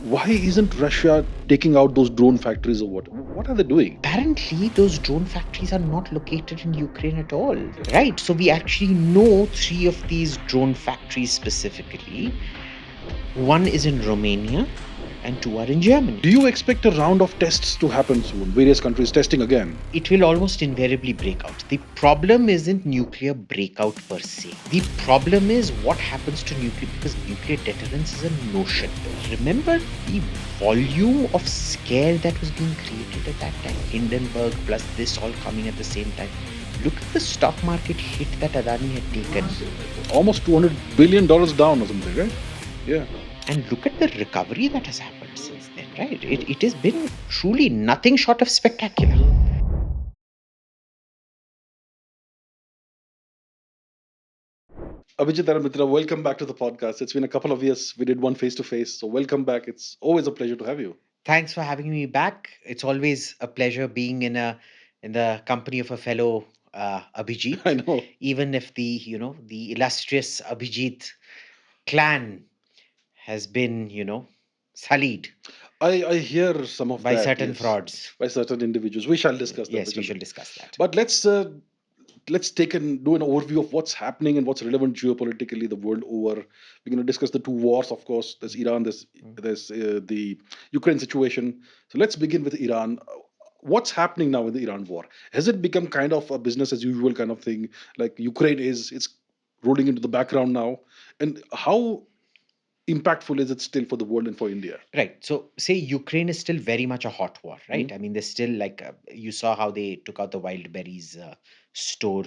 Why isn't Russia taking out those drone factories or what? What are they doing? Apparently, those drone factories are not located in Ukraine at all. Right. So we actually know three of these drone factories specifically. One is in Romania and two are in Germany. Do you expect a round of tests to happen soon? Various countries testing again? It will almost invariably break out. The problem isn't nuclear breakout per se. The problem is what happens to nuclear, because nuclear deterrence is a notion. Remember the volume of scare that was being created at that time? Hindenburg plus this all coming at the same time. Look at the stock market hit that Adani had taken. Almost $200 billion down or something, right? Yeah. And look at the recovery that has happened since then, right? It has been truly nothing short of spectacular. Abhijit Iyer-Mitra, welcome back to the podcast. It's been a couple of years. We did one face to face. So welcome back. It's always a pleasure to have you. Thanks for having me back. It's always a pleasure being in the company of a fellow Abhijit, I know. even if the illustrious Abhijit clan has been sullied I hear some of by that, certain yes, frauds. by certain individuals. We shall discuss that. We Yes, we shall shall discuss. discuss that. But let's take and do an overview of what's happening and what's relevant geopolitically the world over. We're going to discuss the two wars, of course. There's Iran. There's the Ukraine situation. So let's begin with Iran. What's happening now in the Iran war? Has it become kind of a business as usual kind of thing? Like Ukraine is, it's rolling into the background now. And how impactful is it still for the world and for India? Right. So, say Ukraine is still very much a hot war, right? Mhm. I mean, there's still like you saw how they took out the wild berries store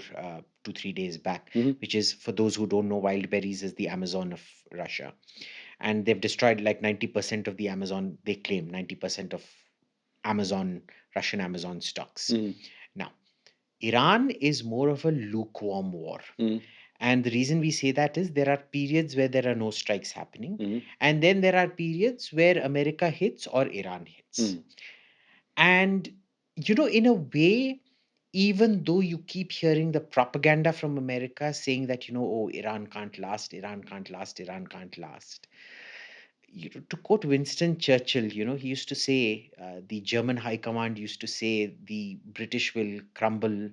2 3 days back, Mhm. which is, for those who don't know, wild berries is the Amazon of Russia, and they've destroyed like 90% of the Amazon. They claim 90% of Amazon, Russian Amazon stocks. Mhm. Now, Iran is more of a lukewarm war. Mhm. And the reason we say that is there are periods where there are no strikes happening, Mhm. and then there are periods where America hits or Iran hits. Mhm. And, in a way, even though you keep hearing the propaganda from America saying that, oh, Iran can't last, Iran can't last, Iran can't last. To quote Winston Churchill, he used to say, the German high command used to say, the British will crumble.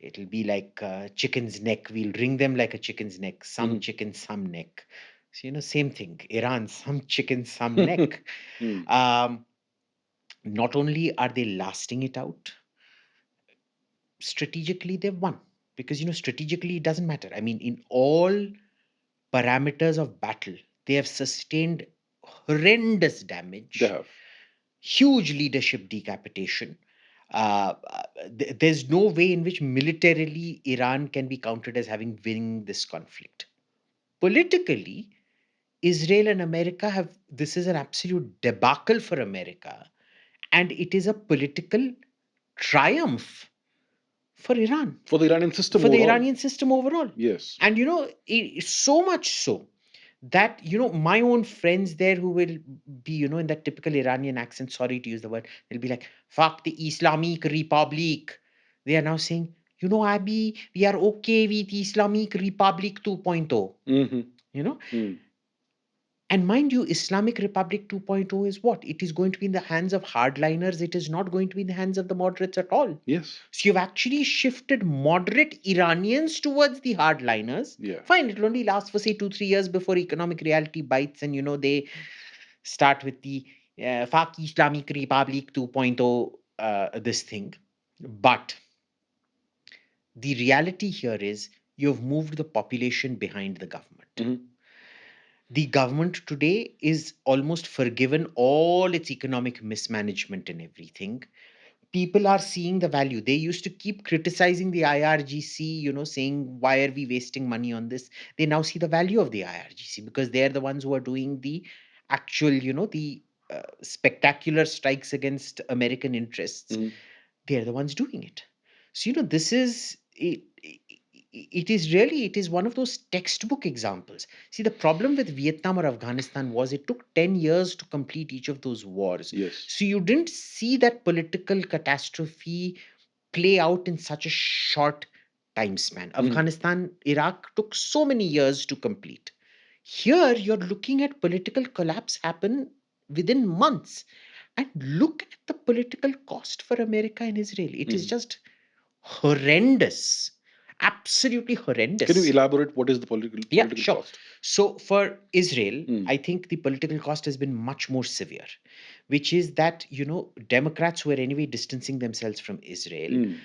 It'll be like chicken's neck. We'll wring them like a chicken's neck. Some Mhm. chicken, some neck. So, same thing. Iran, some chicken, some neck. Mhm. Um, Not only are they lasting it out, strategically they've won. Because, strategically it doesn't matter. I mean, in all parameters of battle, they have sustained horrendous They damage, have. huge leadership decapitation. There's no way in which militarily Iran can be counted as having winning this conflict. Politically, Israel and America have, this is an absolute debacle for America, and it is a political triumph for Iran, For the Iranian system for the overall. Iranian system overall. Yes. And so much so that my own friends there who will be in that typical Iranian accent, sorry to use the word, they'll be like, fuck the Islamic Republic. They are now saying, Abby, we are okay with Islamic Republic 2.0. Mm-hmm. you know Mm. and mind you, Islamic Republic 2.0 is what? It is going to be in the hands of hardliners. It is not going to be in the hands of the moderates at all. Yes. So you've actually shifted moderate Iranians towards the hardliners. Yeah. Fine, it'll only last for say 2 3 years before economic reality bites, and they start with the Faq Islamic Republic 2.0, this thing. But the reality here is you've moved the population behind the government. Mm-hmm. The government today is almost forgiven all its economic mismanagement and everything. People are seeing the value. They used to keep criticizing the IRGC, saying, why are we wasting money on this? They now see the value of the IRGC because they're the ones who are doing the actual, the spectacular strikes against American interests. Mm-hmm. They're the ones doing it. So, this is it. It is one of those textbook examples. See, the problem with Vietnam or Afghanistan was it took 10 years to complete each of those wars. Yes. So you didn't see that political catastrophe play out in such a short time span. Mm-hmm. Afghanistan, Iraq took so many years to complete. Here, you're looking at political collapse happen within months. And look at the political cost for America and Israel. It is just horrendous. Absolutely Can you horrendous. elaborate what is the Yeah, political sure. cost? So for Israel, Mm. I think the political cost has been much more severe, which is that, Democrats were anyway distancing themselves from Israel. Mm.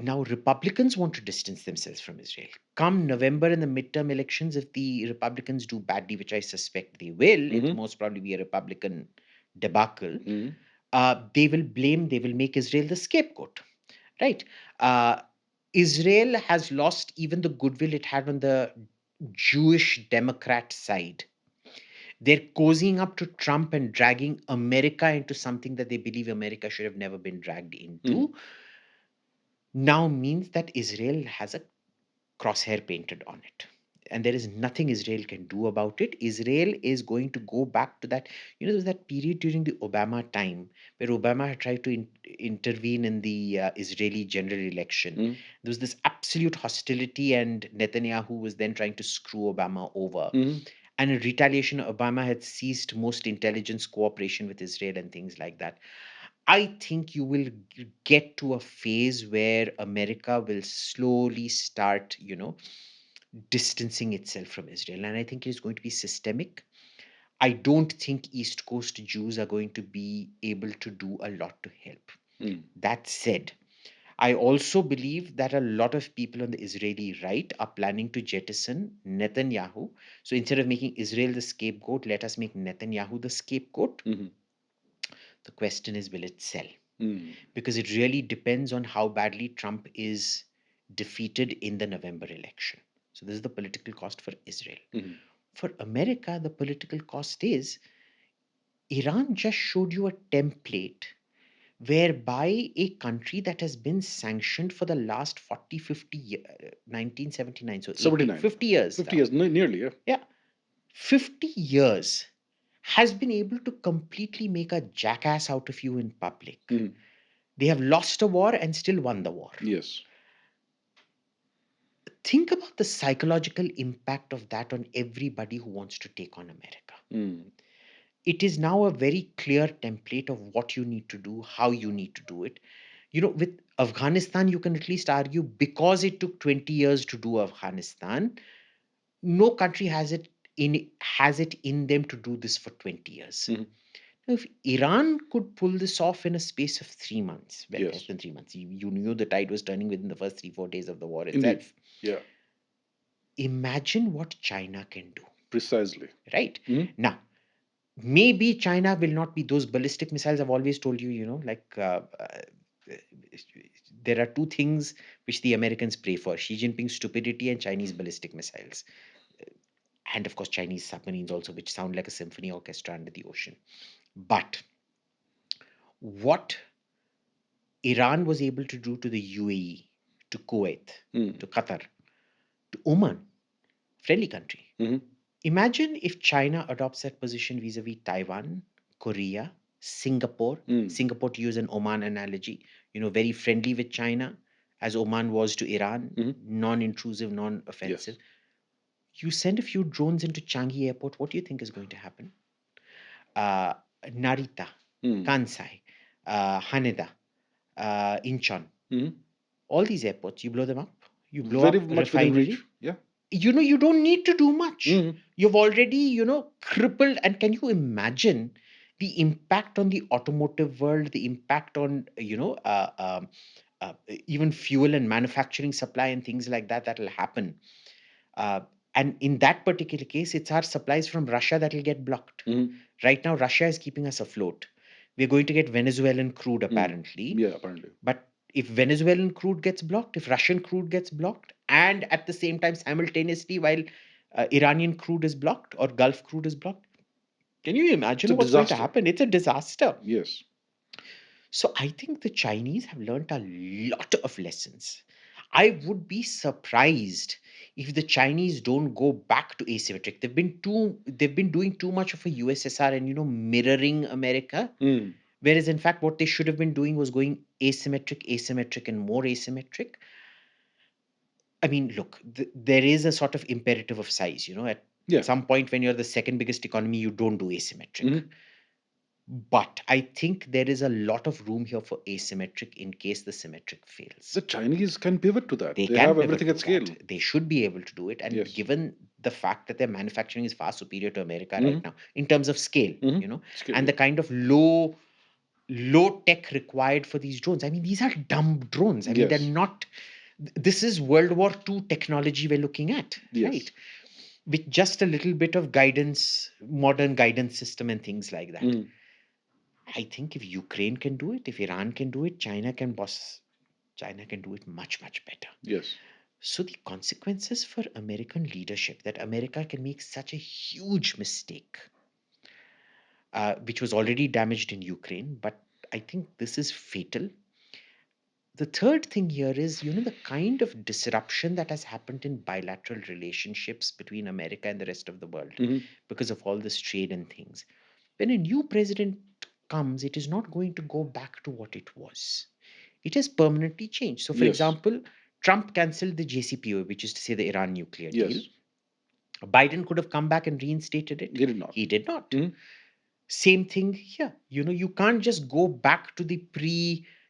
Now Republicans want to distance themselves from Israel. Come November in the midterm elections, if the Republicans do badly, which I suspect they will, it Mhm. most probably be a Republican debacle. Mhm. They will make Israel the scapegoat, right? Uh, Israel has lost even the goodwill it had on the Jewish Democrat side. They're cozying up to Trump and dragging America into something that they believe America should have never been dragged into. Now means that Israel has a crosshair painted on it. And there is nothing Israel can do about it. Israel is going to go back to that. There was that period during the Obama time where Obama had tried to intervene in the Israeli general election. Mm. There was this absolute hostility, and Netanyahu was then trying to screw Obama over. Mhm. And in retaliation, Obama had ceased most intelligence cooperation with Israel and things like that. I think you will get to a phase where America will slowly start, distancing itself from Israel. And I think it is going to be systemic. I don't think East Coast Jews are going to be able to do a lot to help. Mm. That said, I also believe that a lot of people on the Israeli right are planning to jettison Netanyahu. So instead of making Israel the scapegoat, let us make Netanyahu the scapegoat. Mhm. The question is, will it sell? Mm. Because it really depends on how badly Trump is defeated in the November election. So this is the political cost for Israel. Mhm. For America, the political cost is Iran just showed you a template whereby a country that has been sanctioned for the last 40, 50 years, 1979, so 80, 79. 50 years 50 now. years, nearly, yeah. Yeah, 50 years has been able to completely make a jackass out of you in public. Mhm. They have lost a war and still won the war. Yes. Think about the psychological impact of that on everybody who wants to take on America. Mm. It is now a very clear template of what you need to do, how you need to do it. With Afghanistan, you can at least argue because it took 20 years to do Afghanistan, no country has it in them to do this for 20 years. Mhm. Now, if Iran could pull this off in a space of 3 months, well, less Yes. than 3 months, you knew the tide was turning within the first 3-4 days of the war Indeed. itself. Yeah. Imagine what China can do, Precisely. right? Mhm. Now, maybe China will not be those ballistic missiles. I've always told you, there are two things which the Americans pray for: Xi Jinping's stupidity and Chinese ballistic missiles. And of course, Chinese submarines also, which sound like a symphony orchestra under the ocean. But what Iran was able to do to the UAE, to Kuwait, Mm. to Qatar, to Oman, friendly country. Mhm. Imagine if China adopts that position vis-a-vis Taiwan, Korea, Singapore. Mm. Singapore, to use an Oman analogy, very friendly with China, as Oman was to Iran, Mhm. non-intrusive, non-offensive. Yes. You send a few drones into Changi Airport, what do you think is going to happen? Uh, Narita, Mm. Kansai, Haneda, Incheon, Mhm. all these airports, you blow them up, you blow Very up much within refinery. reach. Yeah. You don't need to do much. Mhm. You've already, crippled. And can you imagine the impact on the automotive world, the impact on, even fuel and manufacturing supply and things like that that will happen. Uh, and in that particular case, it's our supplies from Russia that will get blocked. Mhm. Right now, Russia is keeping us afloat. We're going to get Venezuelan crude, Mm. apparently. Yeah, apparently. But if Venezuelan crude gets blocked, if Russian crude gets blocked, and at the same time, simultaneously, while Iranian crude is blocked or Gulf crude is blocked, can you It's a imagine what's going to disaster. happen? It's a disaster. Yes. So I think the Chinese have learned a lot of lessons. I would be surprised if the Chinese don't go back to asymmetric. They've been doing too much of a USSR and mirroring America. Mm. Whereas in fact, what they should have been doing was going asymmetric, asymmetric, and more asymmetric. I mean, look, there is a sort of imperative of size. At Yeah. some point, when you're the second biggest economy, you don't do asymmetric. Mhm. But I think there is a lot of room here for asymmetric in case the symmetric fails. The Chinese can pivot to that. They They can have pivot everything to at that. scale. They should be able to do it. And Yes. given the fact that their manufacturing is far superior to America Hmm. right now in terms of scale, Scale, and yeah. the kind of low tech required for these drones. I mean, these are dumb drones. I mean, they're Yes. not. This is World War II technology we're looking at, Yes. right? With just a little bit of guidance, modern guidance system, and things like that. Mm. I think if Ukraine can do it, if Iran can do it, China can do it much, much better. Yes. So the consequences for American leadership that America can make such a huge mistake, which was already damaged in Ukraine, but I think this is fatal. The third thing here is, the kind of disruption that has happened in bilateral relationships between America and the rest of the world Hmm. because of all this trade and things. When a new president comes, it is not going to go back to what it was. It has permanently changed. So, for Yes. example, Trump cancelled the JCPOA, which is to say the Iran nuclear deal. Yes. Biden could have come back and reinstated it. He did not. He did not. Mhm. Same thing here. You can't just go back to the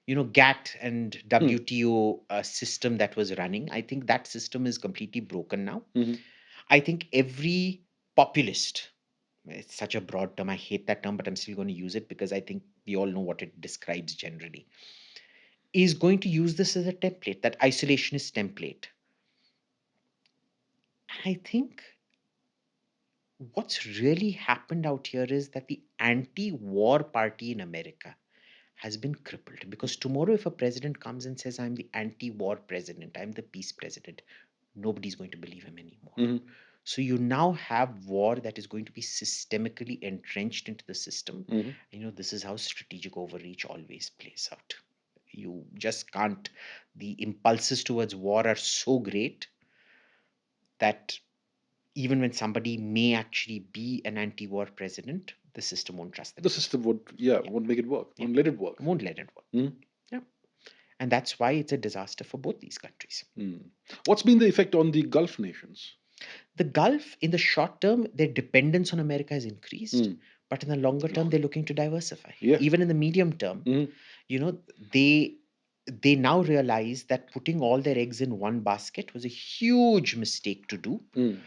GATT and WTO system that was running. I think that system is completely broken now. Mhm. I think every populist, it's such a broad term, I hate that term, but I'm still going to use it because I think we all know what it describes generally, is going to use this as a template, that isolationist template. I think what's really happened out here is that the anti-war party in America has been crippled, because tomorrow if a president comes and says, I'm the anti-war president, I'm the peace president, nobody's going to believe him anymore. Mhm. So you now have war that is going to be systemically entrenched into the system. Mhm. This is how strategic overreach always plays out. You just can't. The impulses towards war are so great that even when somebody may actually be an anti-war president, the system won't trust them The anymore. system would, Yeah. won't make it work. Yeah. Won't let it work. Won't let it work. Mhm. Yeah. And that's why it's a disaster for both these countries. Mm. What's been the effect on the Gulf nations? The Gulf, in the short term, their dependence on America has increased. Mm. But in the longer term, they're looking to diversify. Yeah. Even in the medium term, Mhm. they now realize that putting all their eggs in one basket was a huge mistake to do. Mm.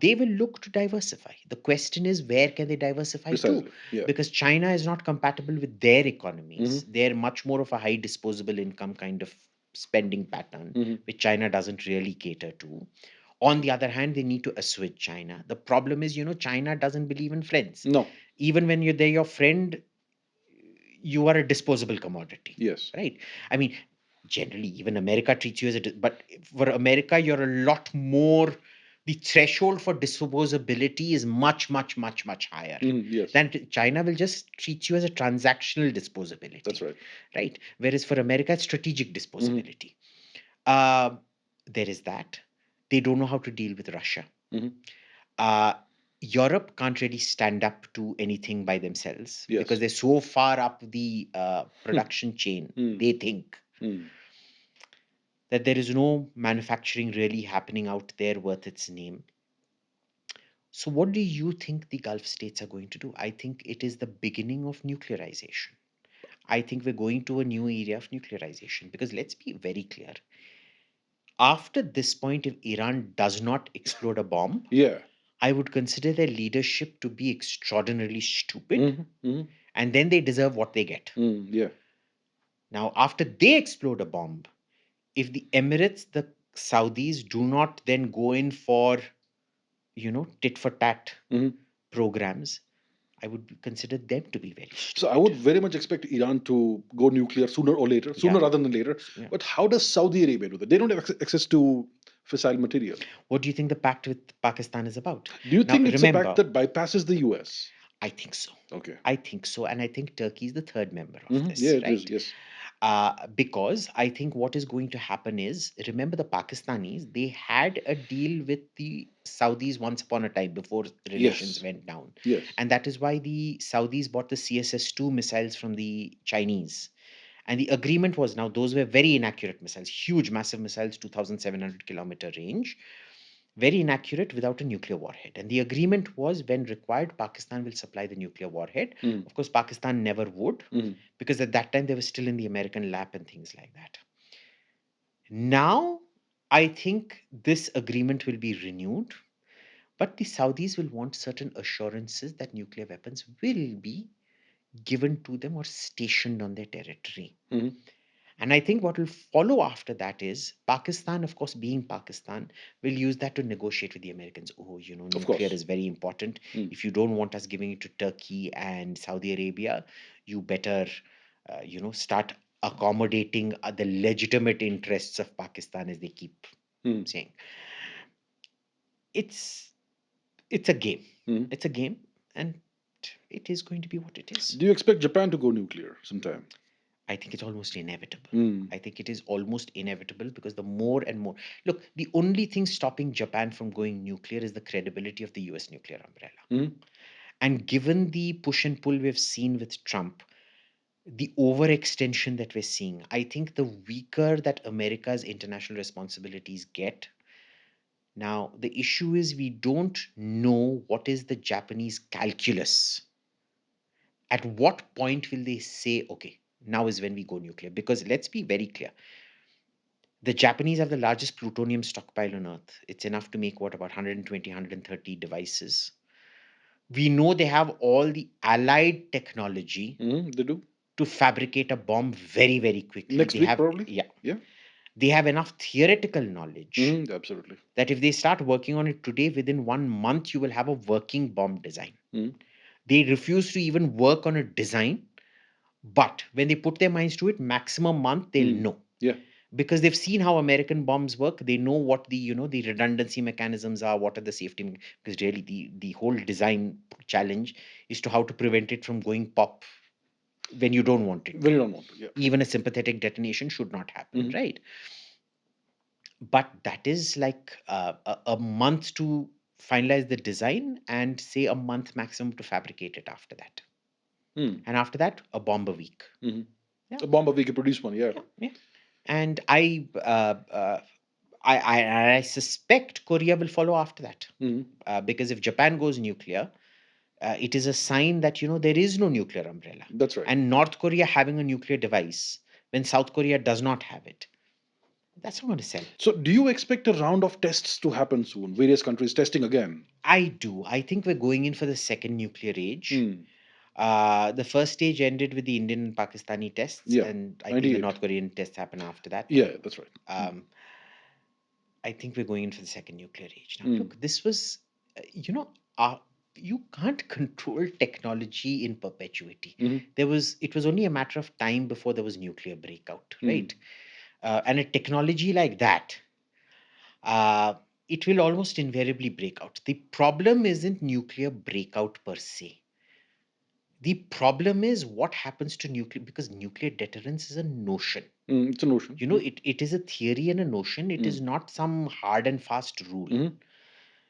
They will look to diversify. The question is, where can they diversify to? Precisely. Yeah. Because China is not compatible with their economies. Mhm. They're much more of a high disposable income kind of spending pattern, Mhm. which China doesn't really cater to. On the other hand, they need to assuage China. The problem is, China doesn't believe in friends. No. Even when they're your friend, you are a disposable commodity. Yes. Right? I mean, generally, even America treats you as but for America, you're a lot more. The threshold for disposability is much, much, much, much higher. Yes. Then China will just treat you as a transactional disposability. That's right. Right? Whereas for America, it's strategic disposability. Uh, there is that. They don't know how to deal with Russia. Mhm. Uh, Europe can't really stand up to anything by themselves Yes. because they're so far up the production chain, they think Mm. that there is no manufacturing really happening out there worth its name. So, what do you think the Gulf states are going to do? I think it is the beginning of nuclearization. I think we're going to a new area of nuclearization because let's be very clear. After this point, if Iran does not explode a bomb, Yeah. I would consider their leadership to be extraordinarily stupid, Mhm. Mhm. and then they deserve what they get. Yeah. Now, after they explode a bomb, if the Emirates, the Saudis do not then go in for, tit for tat Mhm. programs, I would consider them to be very So I stupid. would very much expect Iran to go nuclear sooner or later, sooner Yeah. rather than later. Yeah. But how does Saudi Arabia do that? They don't have access to fissile material. What do you think the pact with Pakistan is about? Do you Now, think it's a pact remember, that bypasses the US? I think so. Okay. I think so. And I think Turkey is the third member of Yeah, this, it right? is. Yes. Because I think what is going to happen is, remember the Pakistanis, they had a deal with the Saudis once upon a time before relations Yes. went down. Yes. And that is why the Saudis bought the CSS-2 missiles from the Chinese. And the agreement was, now those were very inaccurate missiles, huge, massive missiles, 2,700 kilometer range, very inaccurate, without a nuclear warhead. And the agreement was, when required, Pakistan will supply the nuclear warhead. Of course, Pakistan never would, because at that time they were still in the American lap and things like that. Now, I think this agreement will be renewed, but the Saudis will want certain assurances that nuclear weapons will be given to them or stationed on their territory. And I think what will follow after that is Pakistan, of course, being Pakistan, will use that to negotiate with the Americans. Oh, nuclear is very important. If you don't want us giving it to Turkey and Saudi Arabia, you better, start accommodating the legitimate interests of Pakistan, as they keep saying. It's a game. It's a game, and it is going to be what it is. Do you expect Japan to go nuclear sometime? I think it's almost inevitable. I think it is almost inevitable, because the more and more, look, the only thing stopping Japan from going nuclear is the credibility of the US nuclear umbrella. And given the push and pull we've seen with Trump, the overextension that we're seeing, I think the weaker that America's international responsibilities get. Now, the issue is, we don't know what is the Japanese calculus. At what point will they say, okay, now is when we go nuclear? Because let's be very clear. The Japanese have the largest plutonium stockpile on Earth. It's enough to make, what, about 120, 130 devices. We know they have all the allied technology They do. to fabricate a bomb very, very quickly. Next week, probably. Yeah. They have enough theoretical knowledge Absolutely. that if they start working on it today, within 1 month, you will have a working bomb design. They refuse to even work on a design, but when they put their minds to it, maximum month, they'll know. Yeah. Because they've seen how American bombs work. They know what the the redundancy mechanisms are, what are the safety, because really the whole design challenge is to how to prevent it from going pop when you don't want it. When you don't want it, yeah. Even a sympathetic detonation should not happen, right? But that is like a month to finalize the design, and say a month maximum to fabricate it after that. And after that, a bomb a week. A bomb a week, you produce one, yeah. And I suspect Korea will follow after that. Because if Japan goes nuclear, it is a sign that there is no nuclear umbrella. That's right. And North Korea having a nuclear device when South Korea does not have it, that's not going to sell. So do you expect a round of tests to happen soon? Various countries testing again? I do. I think we're going in for the second nuclear age. The first stage ended with the Indian and Pakistani tests, and I think the North Korean tests happen after that. Yeah, that's right. I think we're going in for the second nuclear age. Now, look, this was, you can't control technology in perpetuity. It was only a matter of time before there was nuclear breakout, right? And a technology like that, it will almost invariably break out. The problem isn't nuclear breakout per se. The problem is what happens to nuclear, because nuclear deterrence is a notion. It's a notion. It is a theory and a notion. It is not some hard and fast rule.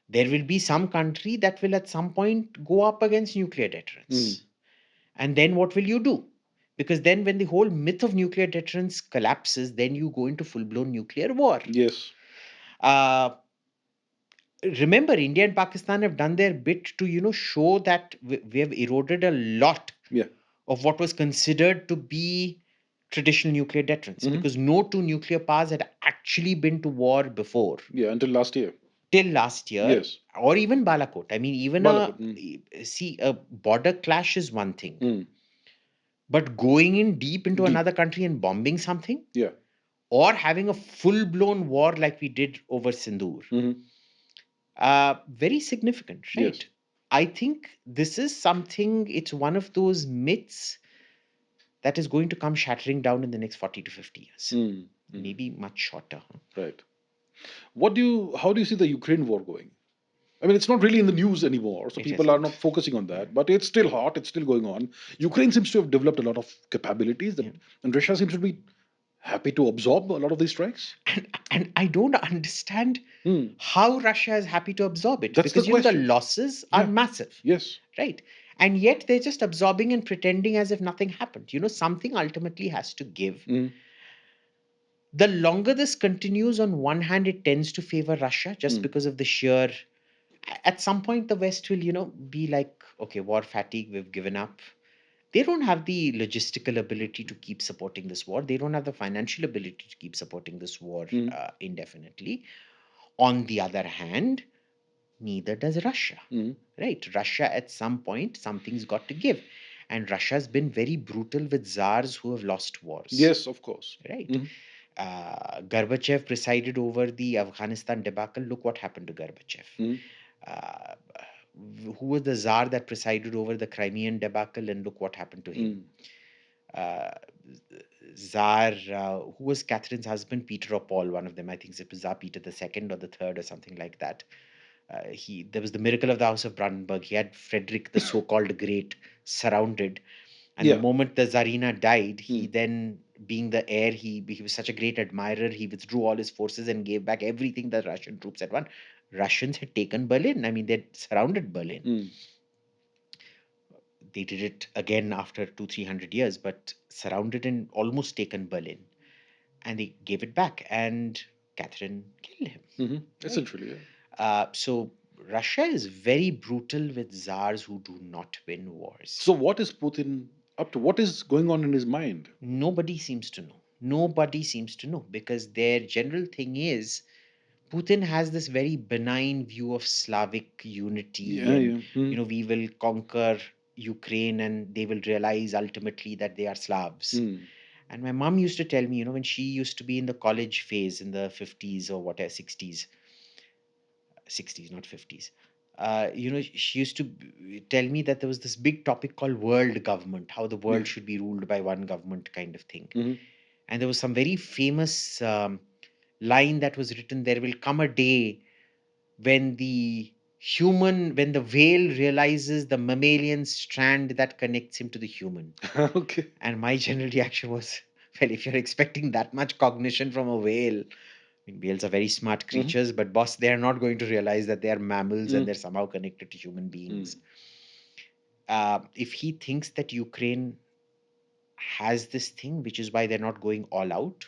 There will be some country that will at some point go up against nuclear deterrence. And then what will you do? Because then when the whole myth of nuclear deterrence collapses, then you go into full-blown nuclear war. Yes. Remember, India and Pakistan have done their bit to, show that we have eroded a lot of what was considered to be traditional nuclear deterrence, because no two nuclear powers had actually been to war before. Yeah, until last year. Till last year. Yes. Or even Balakot. I mean, even a border clash is one thing. But going in deep into another country and bombing something, or having a full-blown war like we did over Sindoor, very significant, right? Yes. I think this is something, it's one of those myths that is going to come shattering down in the next 40 to 50 years. Maybe much shorter. Right. How do you see the Ukraine war going? I mean, it's not really in the news anymore, so people are not focusing on that, but it's still hot, it's still going on. Ukraine seems to have developed a lot of capabilities, and Russia seems to be happy to absorb a lot of these strikes. And I don't understand how Russia is happy to absorb it. That's because the losses are massive. Yes. Right. And yet they're just absorbing and pretending as if nothing happened. Something ultimately has to give. The longer this continues, on one hand, it tends to favor Russia just because of the sheer. At some point, the West will, be like, okay, war fatigue, we've given up. They don't have the logistical ability to keep supporting this war. They don't have the financial ability to keep supporting this war indefinitely. On the other hand, neither does Russia. Right? Russia, at some point, something's got to give. And Russia's been very brutal with czars who have lost wars. Yes, of course. Right? Gorbachev presided over the Afghanistan debacle. Look what happened to Gorbachev. Uh, who was the czar that presided over the Crimean debacle, and look what happened to him. Tsar, who was Catherine's husband, Peter or Paul, one of them. I think it was Tsar Peter the Second or the Third or something like that. There was the miracle of the House of Brandenburg. He had Frederick the so-called Great surrounded, and the moment the Tsarina died, he then, being the heir, he was such a great admirer. He withdrew all his forces and gave back everything the Russian troops had won. Russians had taken Berlin. I mean, they'd surrounded Berlin. They did it again after 200-300 years, but surrounded and almost taken Berlin, and they gave it back. And Catherine killed him. Essentially, so Russia is very brutal with czars who do not win wars. So what is Putin up to? What is going on in his mind? Nobody seems to know. Nobody seems to know, because their general thing is Putin has this very benign view of Slavic unity, and we will conquer Ukraine and they will realize ultimately that they are Slavs. And my mom used to tell me, when she used to be in the college phase in the 50s or whatever, 60s, not 50s. She used to tell me that there was this big topic called world government, how the world should be ruled by one government kind of thing. And there was some very famous line that was written: there will come a day when the whale realizes the mammalian strand that connects him to the human. Okay. And my general reaction was, well, if you're expecting that much cognition from a whale, whales are very smart creatures, but boss, they're not going to realize that they are mammals and they're somehow connected to human beings. If he thinks that Ukraine has this thing, which is why they're not going all out,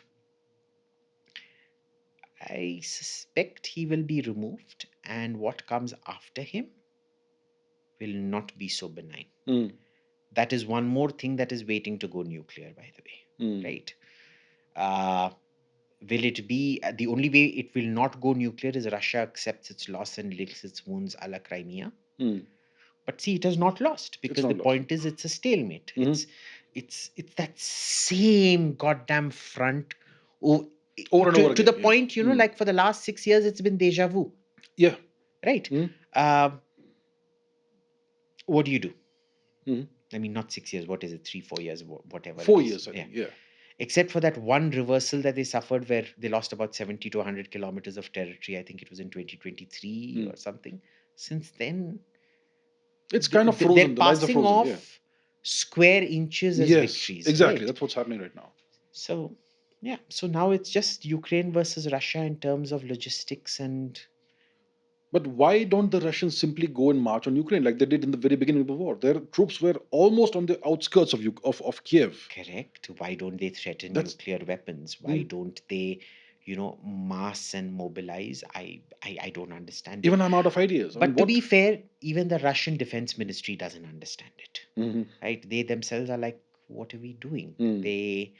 I suspect he will be removed, and what comes after him will not be so benign. That is one more thing that is waiting to go nuclear, by the way. Right? Will it be the only way it will not go nuclear is Russia accepts its loss and licks its wounds a la Crimea. But see, it has not lost, because the point is it's a stalemate. It's that same goddamn front over and over to the point, like for the last 6 years, it's been deja vu. Yeah. Right. What do you do? I mean, not 6 years. What is it? 3-4 years, whatever. 4 years, I think. Yeah. Except for that one reversal that they suffered where they lost about 70 to 100 kilometers of territory. I think it was in 2023 or something. Since then, it's kind of frozen. They're passing off square inches as victories. Exactly. Right? That's what's happening right now. So, yeah. So now it's just Ukraine versus Russia in terms of logistics and. But why don't the Russians simply go and march on Ukraine like they did in the very beginning of the war? Their troops were almost on the outskirts of Kiev. Correct. Why don't they threaten nuclear weapons? Why don't they, mass and mobilize? I don't understand. Even I'm out of ideas. But to be fair, even the Russian Defense Ministry doesn't understand it. Right? They themselves are like, what are we doing? The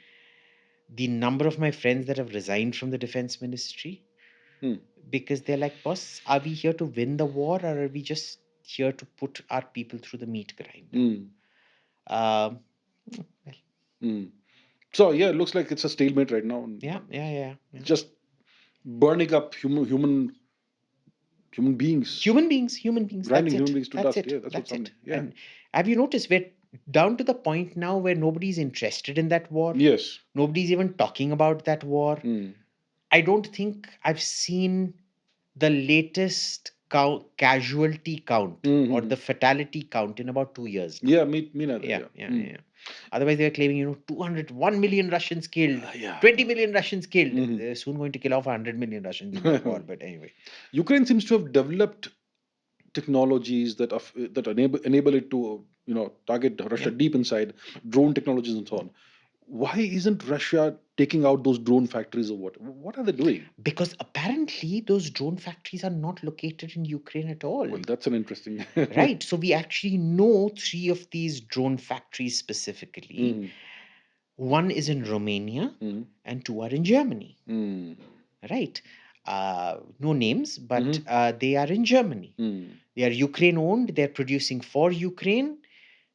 number of my friends that have resigned from the Defense Ministry, because they're like, boss, are we here to win the war, or are we just here to put our people through the meat grinder? So yeah, it looks like it's a stalemate right now. Yeah. Just burning up human beings. Human beings. Grinding human beings to That's dust. it. Yeah, that's what's happening. Yeah. And have you noticed we're down to the point now where nobody's interested in that war? Yes. Nobody's even talking about that war. I don't think I've seen the latest casualty count or the fatality count in about 2 years now. Yeah, me neither. Yeah. Otherwise, they were claiming, 1 million Russians killed, 20 million Russians killed. They're soon going to kill off 100 million Russians in that war. But anyway, Ukraine seems to have developed technologies that enable it to target Russia deep inside, drone technologies and so on. why isn't Russia taking out those drone factories or what? What are they doing? Because apparently those drone factories are not located in Ukraine at all. Well, that's an interesting. Right. So we actually know three of these drone factories specifically. Mm, One is in Romania mm, and two are in Germany. mm, Right. No names, but mhm, they are in Germany. mm, They are Ukraine owned. They're producing for Ukraine.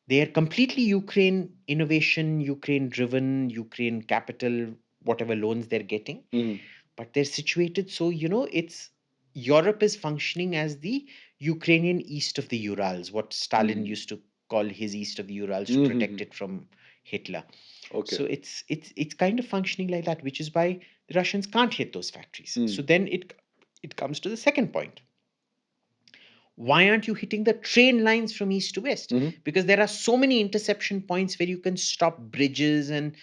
They are completely Ukraine innovation, Ukraine driven, Ukraine capital, whatever loans they're getting. mm, But they're situated so, it's Europe is functioning as the Ukrainian east of the Urals, what Stalin mm, used to call his east of the Urals to protect mhm. it from Hitler. Okay. So it's kind of functioning like that, which is why the Russians can't hit those factories. So Mm, then it comes to the second point. Why aren't you hitting the train lines from east to west? mhm, Because there are so many interception points where you can stop bridges and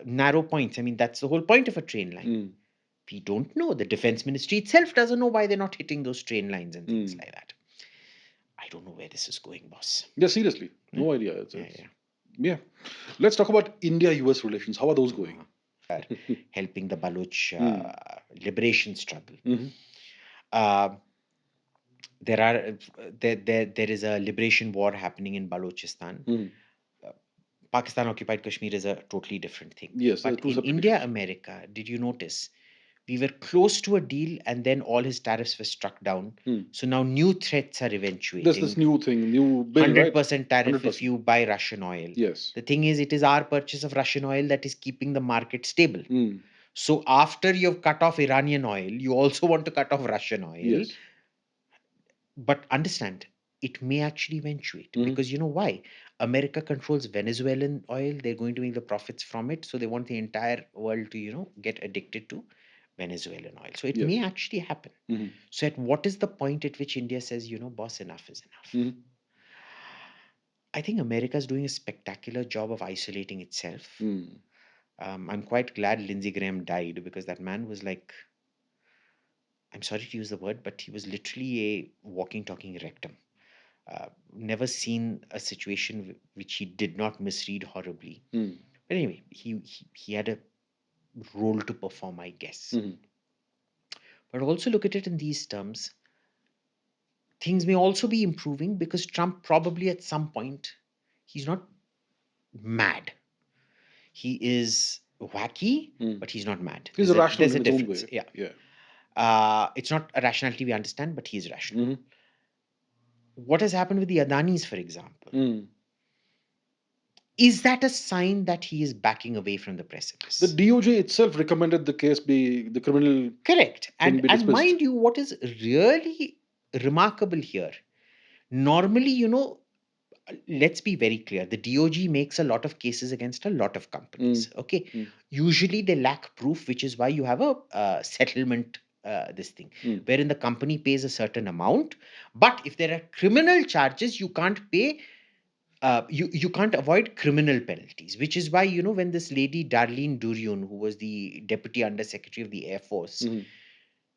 narrow points. I mean, that's the whole point of a train line. mm, We don't know. The defense ministry itself doesn't know why they're not hitting those train lines and things mm. like that. I don't know where this is going, boss. Yeah, seriously, Yeah, no idea. yeah, yeah. Yeah. Let's talk about India-US relations. How are those going? Helping the Baloch Mm, liberation struggle. mhm, Uh, there is a liberation war happening in Balochistan. mhm. Pakistan occupied Kashmir is a totally different thing. Yes, But two in separate India, issues. America, did you notice we were close to a deal and then all his tariffs were struck down? Mm. So now new threats are There's this eventuating. new thing, new bill, right? 100% tariff if 100%. you buy Russian oil. Yes. The thing is, it is our purchase of Russian oil that is keeping the market stable. Mm. So after you've cut off Iranian oil, you also want to cut off Russian oil. Yes. But understand, it may actually eventuate Mhm. because you know why? America controls Venezuelan oil. They're going to make the profits from it. So they want the entire world to, get addicted to Venezuelan oil. So it Yes. may actually happen. Mhm. So at what is the point at which India says, boss, enough is enough? Mhm. I think America is doing a spectacular job of isolating itself. Mm. I'm quite glad Lindsey Graham died because that man was like, I'm sorry to use the word, but he was literally a walking, talking rectum. Never seen a situation which he did not misread horribly. Mm. But anyway, he had a role to perform, I guess. Mhm. But also look at it in these terms. Things may also be improving because Trump probably at some point, he's not mad. He is wacky, Mm. but he's not mad. He's rational There's in a his own difference. way. Yeah. Yeah. It's not a rationality we understand, but he's rational. Mhm. What has happened with the Adanis, for example? Mm. Is that a sign that he is backing away from the The precipice? DOJ itself recommended the criminal Correct. thing be And dismissed. mind you, what is really remarkable here, normally, let's be very clear, the DOJ makes a lot of cases against a lot of companies. Mm. Okay. Mm. Usually they lack proof, which is why you have a settlement, this thing, Mm. wherein the company pays a certain amount. But if there are criminal charges, you can't pay. You can't avoid criminal penalties, which is why when this lady Darlene Durion, who was the deputy undersecretary of the Air Force, Mhm.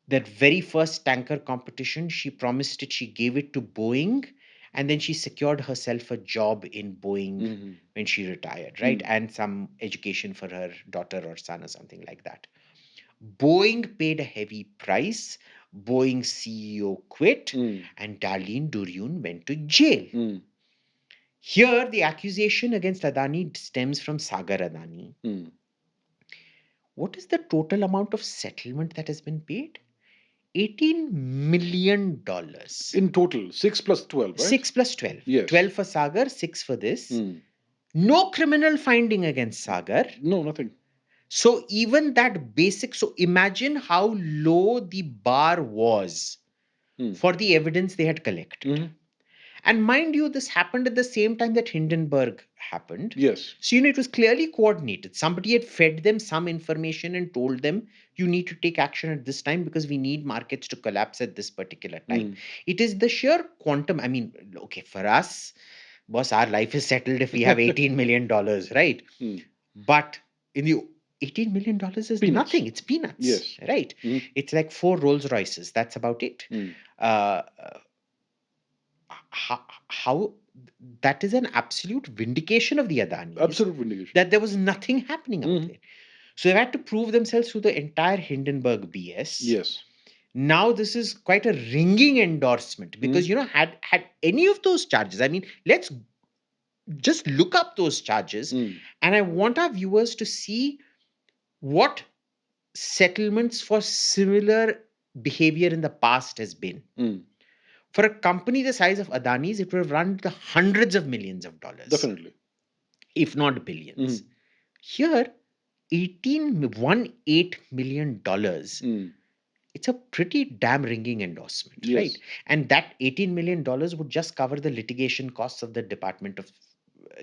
that very first tanker competition, she promised it, she gave it to Boeing, and then she secured herself a job in Boeing Mhm. when she retired, right? Mm. And some education for her daughter or son or something like that. Boeing paid a heavy price. Boeing CEO quit, Mm. and Darlene Durion went to jail. Mm. Here, the accusation against Adani stems from Sagar Adani. Mm. What is the total amount of settlement that has been paid? $18 million. In total, 6 plus 12, right? 6 plus 12. Yes. 12 for Sagar, 6 for this. Mm. No criminal finding against Sagar. No, nothing. So even that basic, so imagine how low the bar was Mm. for the evidence they had collected. Mhm. And mind you, this happened at the same time that Hindenburg happened. Yes. So, it was clearly coordinated. Somebody had fed them some information and told them, you need to take action at this time because we need markets to collapse at this particular time. Mm. It is the sheer quantum. I mean, okay, for us, boss, our life is settled if we have $18 million, right? Mm. But in the $18 million is Peanuts. nothing. It's peanuts, Yes. right? Mhm. It's like 4 Rolls Royces. That's about it. Mm. Uh, how that is an absolute vindication of the Adanis, Absolute vindication. that there was nothing happening out Mhm. there. So they've had to prove themselves through the entire Hindenburg BS. Yes. Now this is quite a ringing endorsement, because had any of those charges, I mean, let's just look up those charges, Mm. and I want our viewers to see what settlements for similar behavior in the past has been. Mm. For a company the size of Adani's, it would have run the hundreds of millions of dollars, Definitely. if not billions. Mhm. Here, $18 million, Mm. it's a pretty damn ringing endorsement, Yes. right? And that $18 million would just cover the litigation costs of the Department of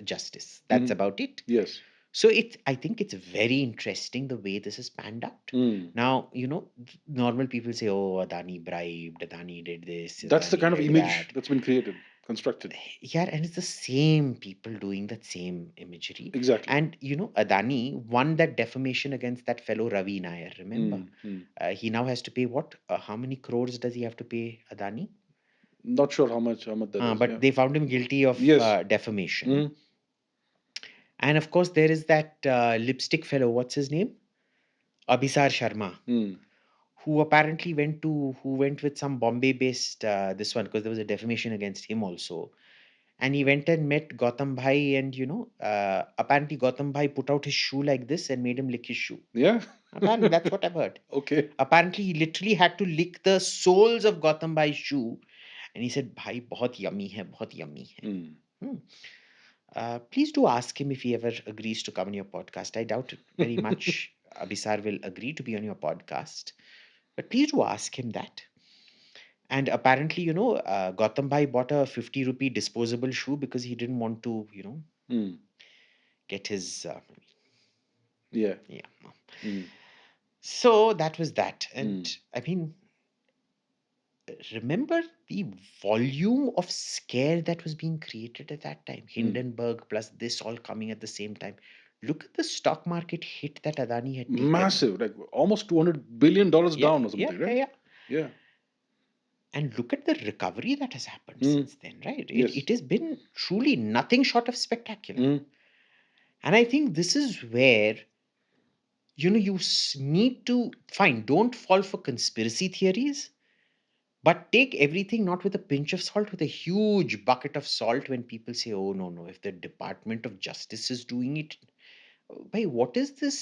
Justice. That's Mhm. about it. Yes. So I think it's very interesting the way this is panned out. Mm. Now, normal people say, oh, Adani bribed, Adani did this, That's the Adani kind of did image that. that's been created, constructed. Yeah, and it's the same people doing that same imagery. Exactly. And, Adani won that defamation against that fellow Ravi Nair, remember? He now has to pay what? How many crores does he have to pay Adani? Not sure how much that is. But Yeah. they found him guilty of Yes. defamation. Mhm. And of course, there is that lipstick fellow, what's his name? Abhisar Sharma, Mm. who apparently went with some Bombay-based this one, because there was a defamation against him also. And he went and met Gautam Bhai, and apparently Gautam Bhai put out his shoe like this and made him lick his shoe. Yeah. Apparently, that's what I've heard. Okay. Apparently, he literally had to lick the soles of Gautam Bhai's shoe, and he said, "Bhai, bahut yummy hai, bahut yummy hai." Mm. Please do ask him if he ever agrees to come on your podcast. I doubt it very much Abhisar will agree to be on your podcast, but please do ask him that. And apparently, Gautam Bhai bought a 50 rupee disposable shoe because he didn't want to, Mm. get his. Yeah. Yeah. Mm. So that was that. And Mm. I mean, remember the volume of scare that was being created at that time? Hindenburg plus this all coming at the same time. Look at the stock market hit that Adani had taken. Massive, like almost $200 billion down or something, right? Yeah. And look at the recovery that has happened Mm. since then, right? Yes. It has been truly nothing short of spectacular. Mm. And I think this is where, you need to don't fall for conspiracy theories, but take everything not with a pinch of salt, with a huge bucket of salt when people say, oh, no, if the Department of Justice is doing it, by what is this,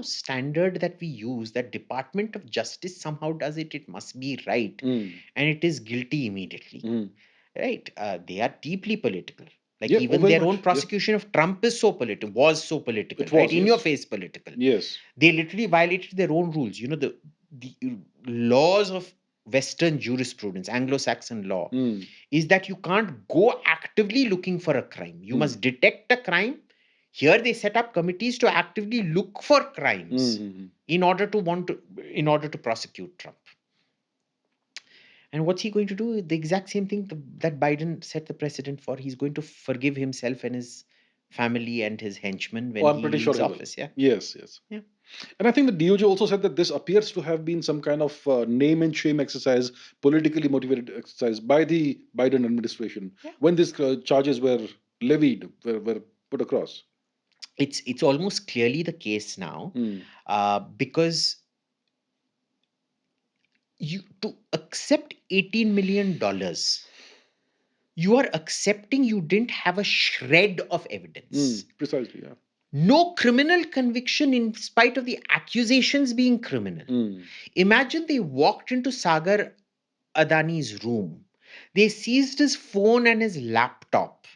standard that we use, that Department of Justice somehow does it, it must be right, Mm. and it is guilty immediately. Mm. Right? They are deeply political. Like Yeah, even very their much, own yeah. prosecution of Trump is so political, was so political, It right? was, In yes. your face political. Yes. They literally violated their own rules. The laws of Western jurisprudence, Anglo-Saxon law, Mm. is that you can't go actively looking for a crime. You must detect a crime. Here they set up committees to actively look for crimes in order to prosecute Trump. And what's he going to do? The exact same thing that Biden set the precedent for. He's going to forgive himself and his family and his henchmen when I'm he pretty leaves sure he office. will. Yeah. Yes. Yeah. And I think the DOJ also said that this appears to have been some kind of name and shame exercise, politically motivated exercise by the Biden administration when these charges were levied, were put across. It's almost clearly the case now, because you to accept $18 million, you are accepting you didn't have a shred of evidence. Precisely, yeah. No criminal conviction in spite of the accusations being criminal. Imagine they walked into Sagar Adani's room. They seized his phone and his laptop.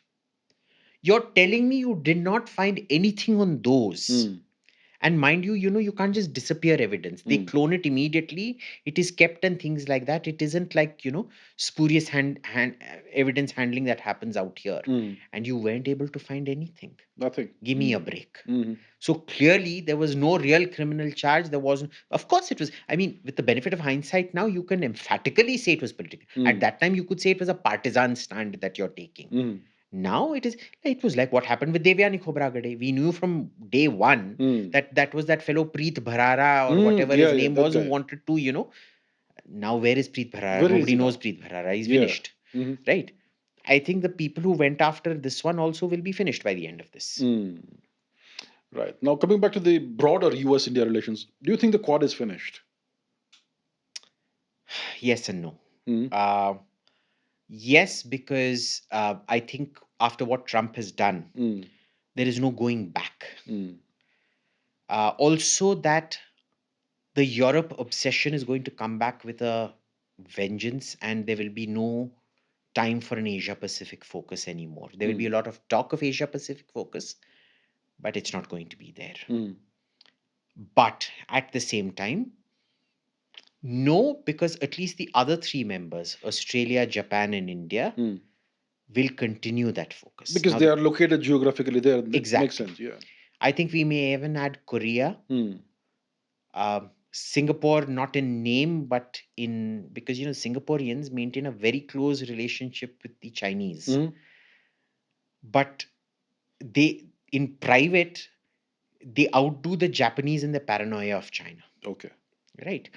You're telling me you did not find anything on those. And mind you, you can't just disappear evidence. They clone it immediately. It is kept and things like that. It isn't like, spurious evidence handling that happens out here. And you weren't able to find anything. Nothing. Give me a break. So clearly there was no real criminal charge. There wasn't. Of course it was. I mean, with the benefit of hindsight now, you can emphatically say it was political. At that time, you could say it was a partisan stand that you're taking. Now it was like what happened with Devyani Khobragade. We knew from day one that was that fellow Preet Bharara or whatever his name was who wanted to, now where is Preet Bharara? Nobody knows Preet Bharara. He's finished. Right? I think the people who went after this one also will be finished by the end of this. Right. Now, coming back to the broader US India relations, do you think the Quad is finished? Yes and no. Mm. Uh, yes, because I think after what Trump has done, there is no going back. Also, that the Europe obsession is going to come back with a vengeance, and there will be no time for an Asia Pacific focus anymore. There will be a lot of talk of Asia Pacific focus, but it's not going to be there. But at the same time, no, because at least the other three members, Australia, Japan, and India, will continue that focus. Because Now, they are located geographically there. Makes exactly. sense, yeah. I think we may even add Korea, Singapore, not in name, but in because Singaporeans maintain a very close relationship with the Chinese, but they in private they outdo the Japanese in the paranoia of China. Okay. Right.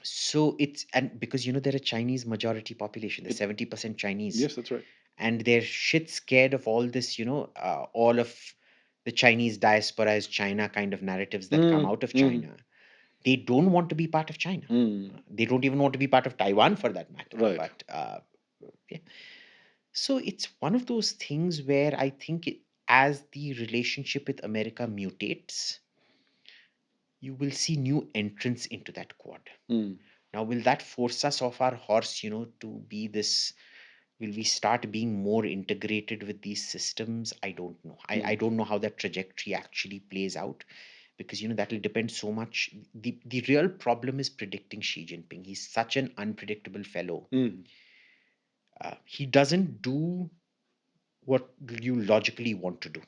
So it's and because they're a Chinese majority population, they're 70% Chinese. Yes, that's right. And they're shit scared of all this, all of the Chinese diaspora as China kind of narratives that come out of China. They don't want to be part of China. They don't even want to be part of Taiwan for that matter. Right. But yeah. So it's one of those things where I think as the relationship with America mutates, you will see new entrants into that Quad. Now, will that force us off our horse, to be this? Will we start being more integrated with these systems? I don't know. I don't know how that trajectory actually plays out, because that will depend so much. The real problem is predicting Xi Jinping. He's such an unpredictable fellow. He doesn't do what you logically want to do.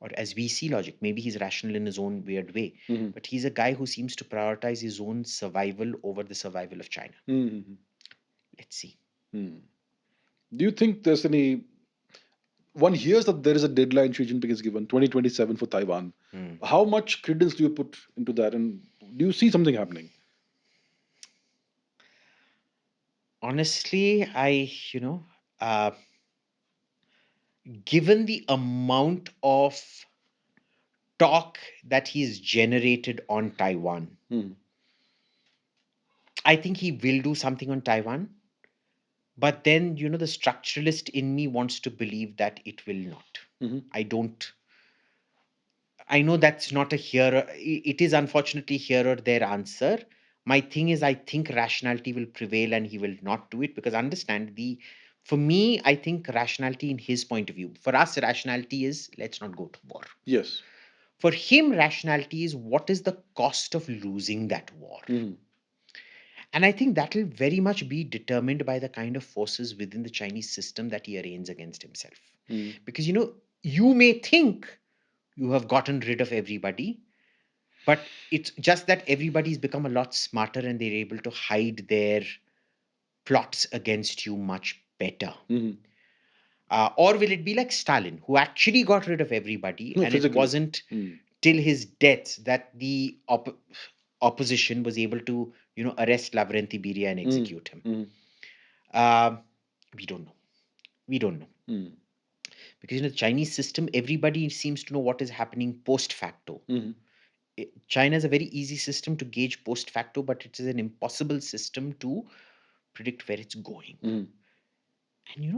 Or as we see logic, maybe he's rational in his own weird way, but he's a guy who seems to prioritize his own survival over the survival of China. Let's see. Do you think there's any one hears that there is a deadline Xi Jinping is given 2027 for Taiwan? How much credence do you put into that, and do you see something happening? Honestly, given the amount of talk that he's generated on Taiwan, I think he will do something on Taiwan. But then, the structuralist in me wants to believe that it will not. I don't. I know that's not a here. It is unfortunately here or there answer. My thing is, I think rationality will prevail and he will not do it, because understand for me, I think rationality in his point of view. For us, rationality is let's not go to war. Yes. For him, rationality is what is the cost of losing that war. And I think that will very much be determined by the kind of forces within the Chinese system that he arraigns against himself. Because, you may think you have gotten rid of everybody, but it's just that everybody's become a lot smarter and they're able to hide their plots against you much better. Or will it be like Stalin, who actually got rid of everybody, and physically. It wasn't till his death that the opposition was able to, arrest Lavrenti Beria and execute him. We don't know. We don't know. Because in the Chinese system, everybody seems to know what is happening post facto. China is a very easy system to gauge post facto, but it is an impossible system to predict where it's going. And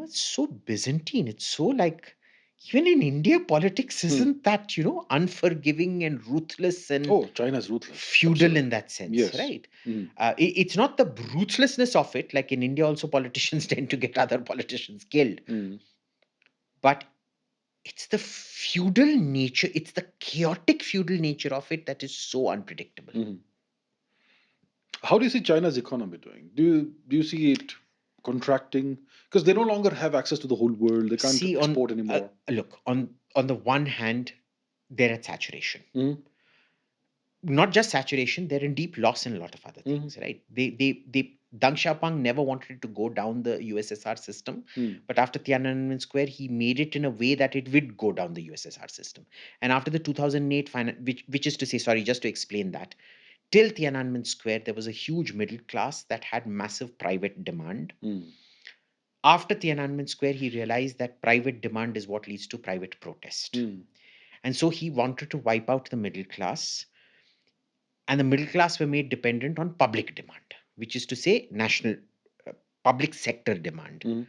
it's so Byzantine. It's so like, even in India, politics isn't that, unforgiving and ruthless and China's ruthless, feudal. Absolutely. In that sense, yes. Right? It's not the ruthlessness of it. Like in India, also politicians tend to get other politicians killed. But it's the feudal nature, it's the chaotic feudal nature of it that is so unpredictable. How do you see China's economy doing? Do you see it contracting? Because they no longer have access to the whole world. They can't export anymore. Look, on the one hand, they're at saturation. Not just saturation, they're in deep loss in a lot of other things, right? Deng Xiaoping never wanted to go down the USSR system, but after Tiananmen Square, he made it in a way that it would go down the USSR system. And after the 2008 which is to say, sorry, just to explain that, till Tiananmen Square, there was a huge middle class that had massive private demand. After Tiananmen Square, he realized that private demand is what leads to private protest. And so he wanted to wipe out the middle class. And the middle class were made dependent on public demand, which is to say, national public sector demand.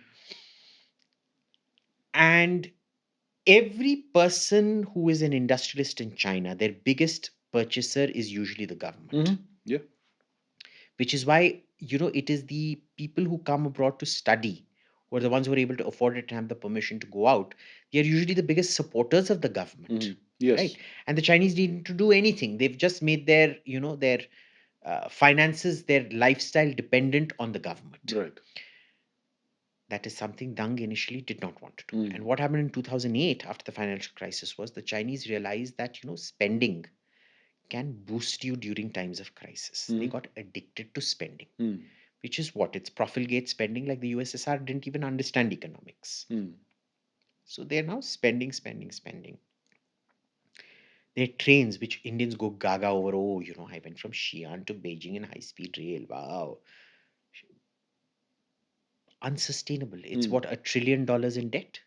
And every person who is an industrialist in China, their biggest purchaser is usually the government. Yeah. Which is why, it is the people who come abroad to study, who are the ones who are able to afford it and have the permission to go out. They are usually the biggest supporters of the government. Yes. Right. And the Chinese didn't to do anything. They've just made their, their finances, their lifestyle dependent on the government. Right. That is something Deng initially did not want to do. And what happened in 2008 after the financial crisis was the Chinese realized that, spending can boost you during times of crisis. They got addicted to spending, which is what? It's profligate spending, like the USSR didn't even understand economics. So they're now spending, spending, spending. There are trains which Indians go gaga over. Oh, I went from Xi'an to Beijing in high-speed rail. Wow. Unsustainable. It's what, $1 trillion in debt?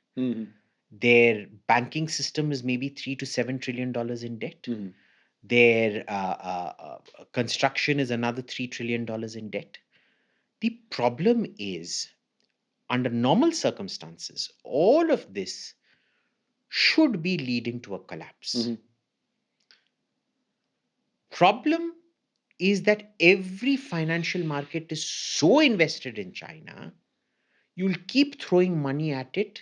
Their banking system is maybe $3 to $7 trillion in debt. Their construction is another $3 trillion in debt. The problem is, under normal circumstances, all of this should be leading to a collapse. Problem is that every financial market is so invested in China, you'll keep throwing money at it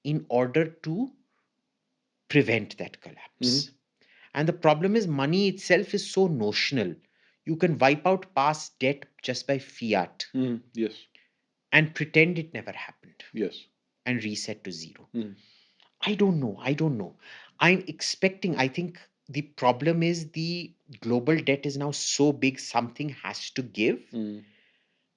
in order to prevent that collapse. And the problem is, money itself is so notional. You can wipe out past debt just by fiat. Yes. And pretend it never happened. Yes. And reset to zero. I don't know. I'm expecting, I think the problem is the global debt is now so big, something has to give.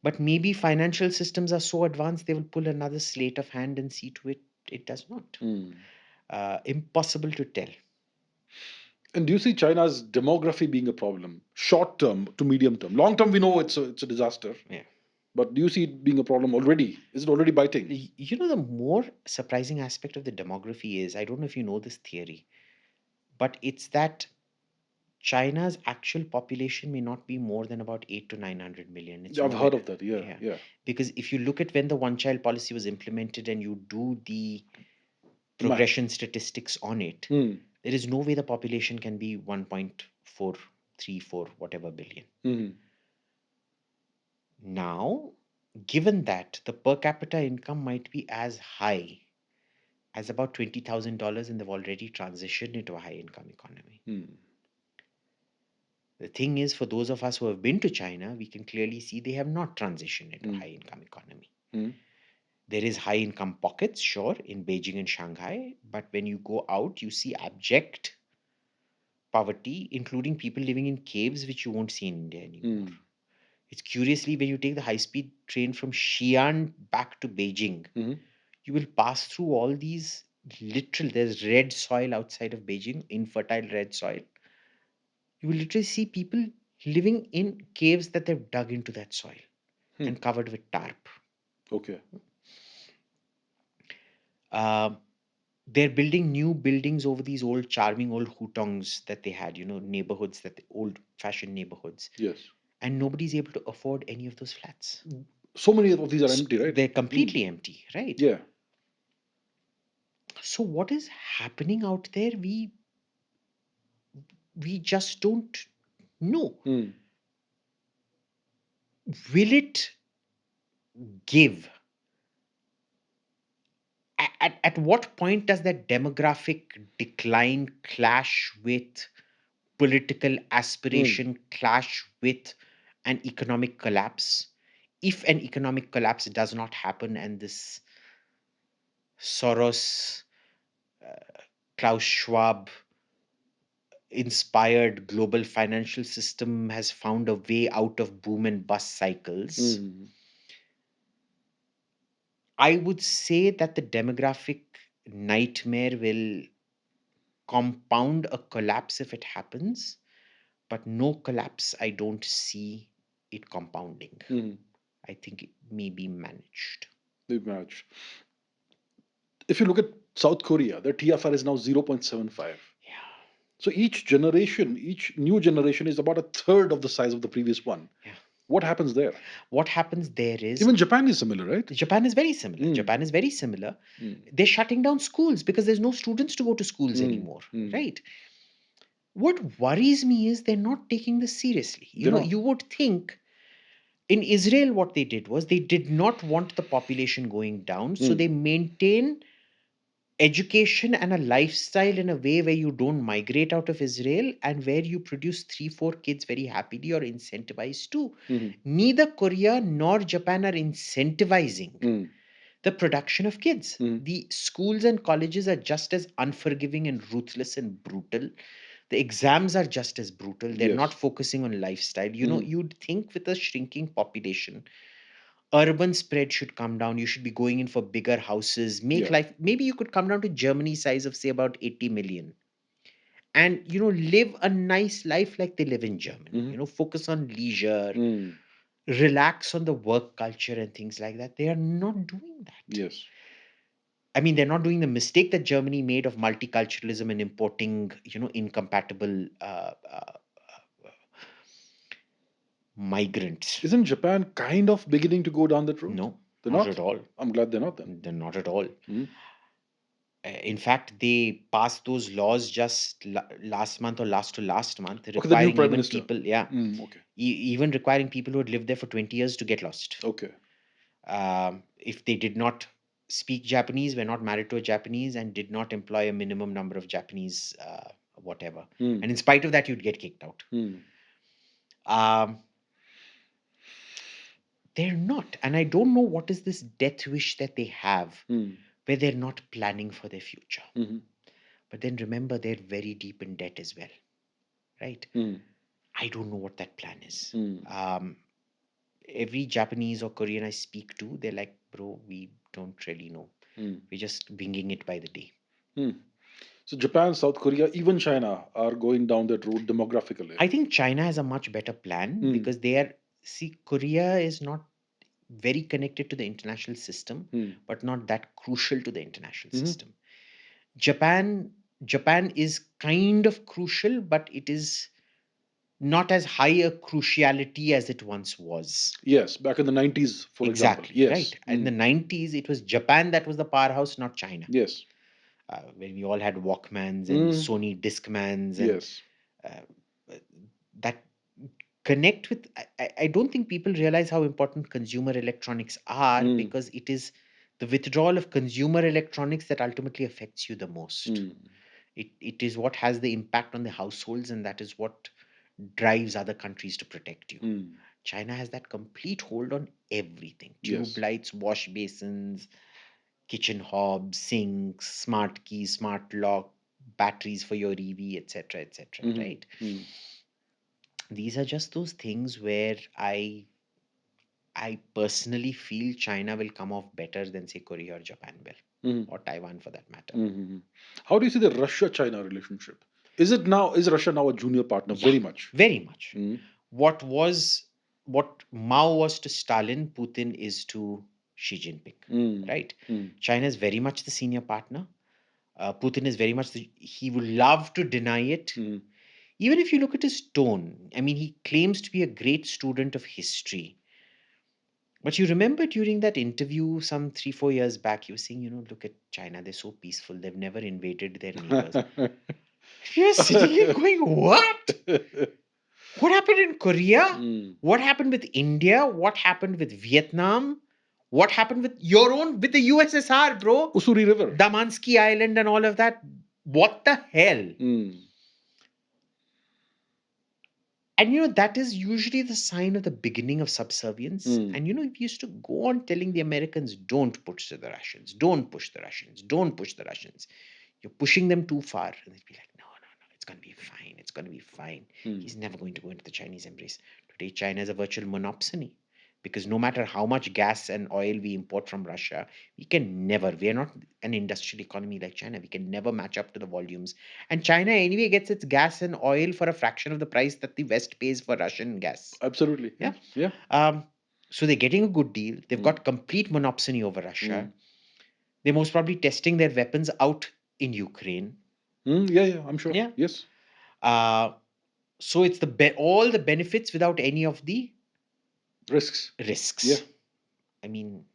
But maybe financial systems are so advanced, they will pull another slate of hand and see to it it does not. Impossible to tell. And do you see China's demography being a problem? Short term to medium term. Long term, we know it's a disaster. Yeah. But do you see it being a problem already? Is it already biting? The more surprising aspect of the demography is, I don't know if you know this theory, but it's that China's actual population may not be more than about 8 to 900 million. I've heard of that. Yeah. Because if you look at when the one-child policy was implemented and you do the progression statistics on it, there is no way the population can be 1.434 whatever billion. Now, given that the per capita income might be as high as about $20,000 and they've already transitioned into a high-income economy. The thing is, for those of us who have been to China, we can clearly see they have not transitioned into a high-income economy. There is high-income pockets, sure, in Beijing and Shanghai, but when you go out, you see abject poverty, including people living in caves, which you won't see in India anymore. It's curiously, when you take the high-speed train from Xi'an back to Beijing, you will pass through all these there's red soil outside of Beijing, infertile red soil. You will literally see people living in caves that they've dug into that soil and covered with tarp. Okay. They're building new buildings over these old charming old hutongs that they had, neighborhoods, old-fashioned neighborhoods. Yes. And nobody's able to afford any of those flats. So many of these are empty, right? They're completely empty, right? Yeah. So what is happening out there? We just don't know. Will it give? At what point does that demographic decline clash with political aspiration, clash with an economic collapse? If an economic collapse does not happen and this Soros, Klaus Schwab inspired global financial system has found a way out of boom and bust cycles, I would say that the demographic nightmare will compound a collapse if it happens, but no collapse, I don't see it compounding. I think it may be managed. They match. If you look at South Korea, their TFR is now 0.75. Yeah. So each generation, each new generation is about a third of the size of the previous one. Yeah. What happens there? What happens there is Even Japan is similar, right? Japan is very similar. Mm. Japan is very similar. Mm. They're shutting down schools because there's no students to go to schools Mm. anymore, Mm. right? What worries me is they're not taking this seriously. They're not. You would think in Israel, what they did was they did not want the population going down, so they maintain education and a lifestyle in a way where you don't migrate out of Israel and where you produce 3, 4 kids very happily or incentivized to. Mhm. Neither Korea nor Japan are incentivizing the production of kids. The schools and colleges are just as unforgiving and ruthless and brutal. The exams are just as brutal. They're not Yes. focusing on lifestyle. You'd think with a shrinking population, urban spread should come down. You should be going in for bigger houses, make Yeah. life. Maybe you could come down to Germany size of say about 80 million and live a nice life like they live in Germany. Focus on leisure, Mm. relax on the work culture and things like that. They are not doing that. Yes. I mean, they're not doing the mistake that Germany made of multiculturalism and importing, incompatible migrants. Isn't Japan kind of beginning to go down that route? No, They're not not. at all. I'm glad they're not then. They're not at all. Mhm. In fact, they passed those laws just last month or last to last month, Okay, the new requiring prime even minister. people, yeah, Okay. even requiring people who had lived there for 20 years to get lost. Okay. If they did not speak Japanese, were not married to a Japanese, and did not employ a minimum number of Japanese, whatever. And in spite of that, you'd get kicked out. Um, they're not. And I don't know what is this death wish that they have where they're not planning for their future. But then remember, they're very deep in debt as well, right? I don't know what that plan is. Every Japanese or Korean I speak to, they're like, bro, we don't really know. We're just winging it by the day. So Japan, South Korea, even China are going down that road demographically. I think China has a much better plan because Korea is not very connected to the international system, but not that crucial to the international system. Japan is kind of crucial, but it is not as high a cruciality as it once was. Yes, back in the 90s, for example. Exactly, Yes. right. In the 90s, it was Japan that was the powerhouse, not China. Yes. When we all had Walkmans and Sony Discmans and Yes. that connect with. I don't think people realize how important consumer electronics are because it is the withdrawal of consumer electronics that ultimately affects you the most. It is what has the impact on the households, and that is what drives other countries to protect you. China has that complete hold on everything. Tube lights, wash basins, kitchen hobs, sinks, smart keys, smart lock, batteries for your EV, etc., etc. Right? These are just those things where I personally feel China will come off better than say Korea or Japan will, or Taiwan for that matter. How do you see the Russia-China relationship? Is Russia now a junior partner? Yeah, very much. Very much. What Mao was to Stalin, Putin is to Xi Jinping. Right? China is very much the senior partner. Putin is very much he would love to deny it. Even if you look at his tone, I mean, he claims to be a great student of history. But you remember during that interview some 3, 4 years back, he was saying, look at China, they're so peaceful, they've never invaded their neighbors. You're sitting here going, what? What happened in Korea? What happened with India? What happened with Vietnam? What happened with with the USSR, bro? Usuri River. Damansky Island and all of that. What the hell? And that is usually the sign of the beginning of subservience. And we used to go on telling the Americans, don't push the Russians, don't push the Russians, don't push the Russians. You're pushing them too far. And they'd be like, no, it's going to be fine. It's going to be fine. He's never going to go into the Chinese embrace. Today, China is a virtual monopsony. Because no matter how much gas and oil we import from Russia, we are not an industrial economy like China. We can never match up to the volumes. And China anyway gets its gas and oil for a fraction of the price that the West pays for Russian gas. Absolutely. Yeah. Yeah. So they're getting a good deal. They've got complete monopsony over Russia. They're most probably testing their weapons out in Ukraine. Yeah, I'm sure. Yeah. Yes. So it's all the benefits without any of the Risks. risks. Yeah. I mean,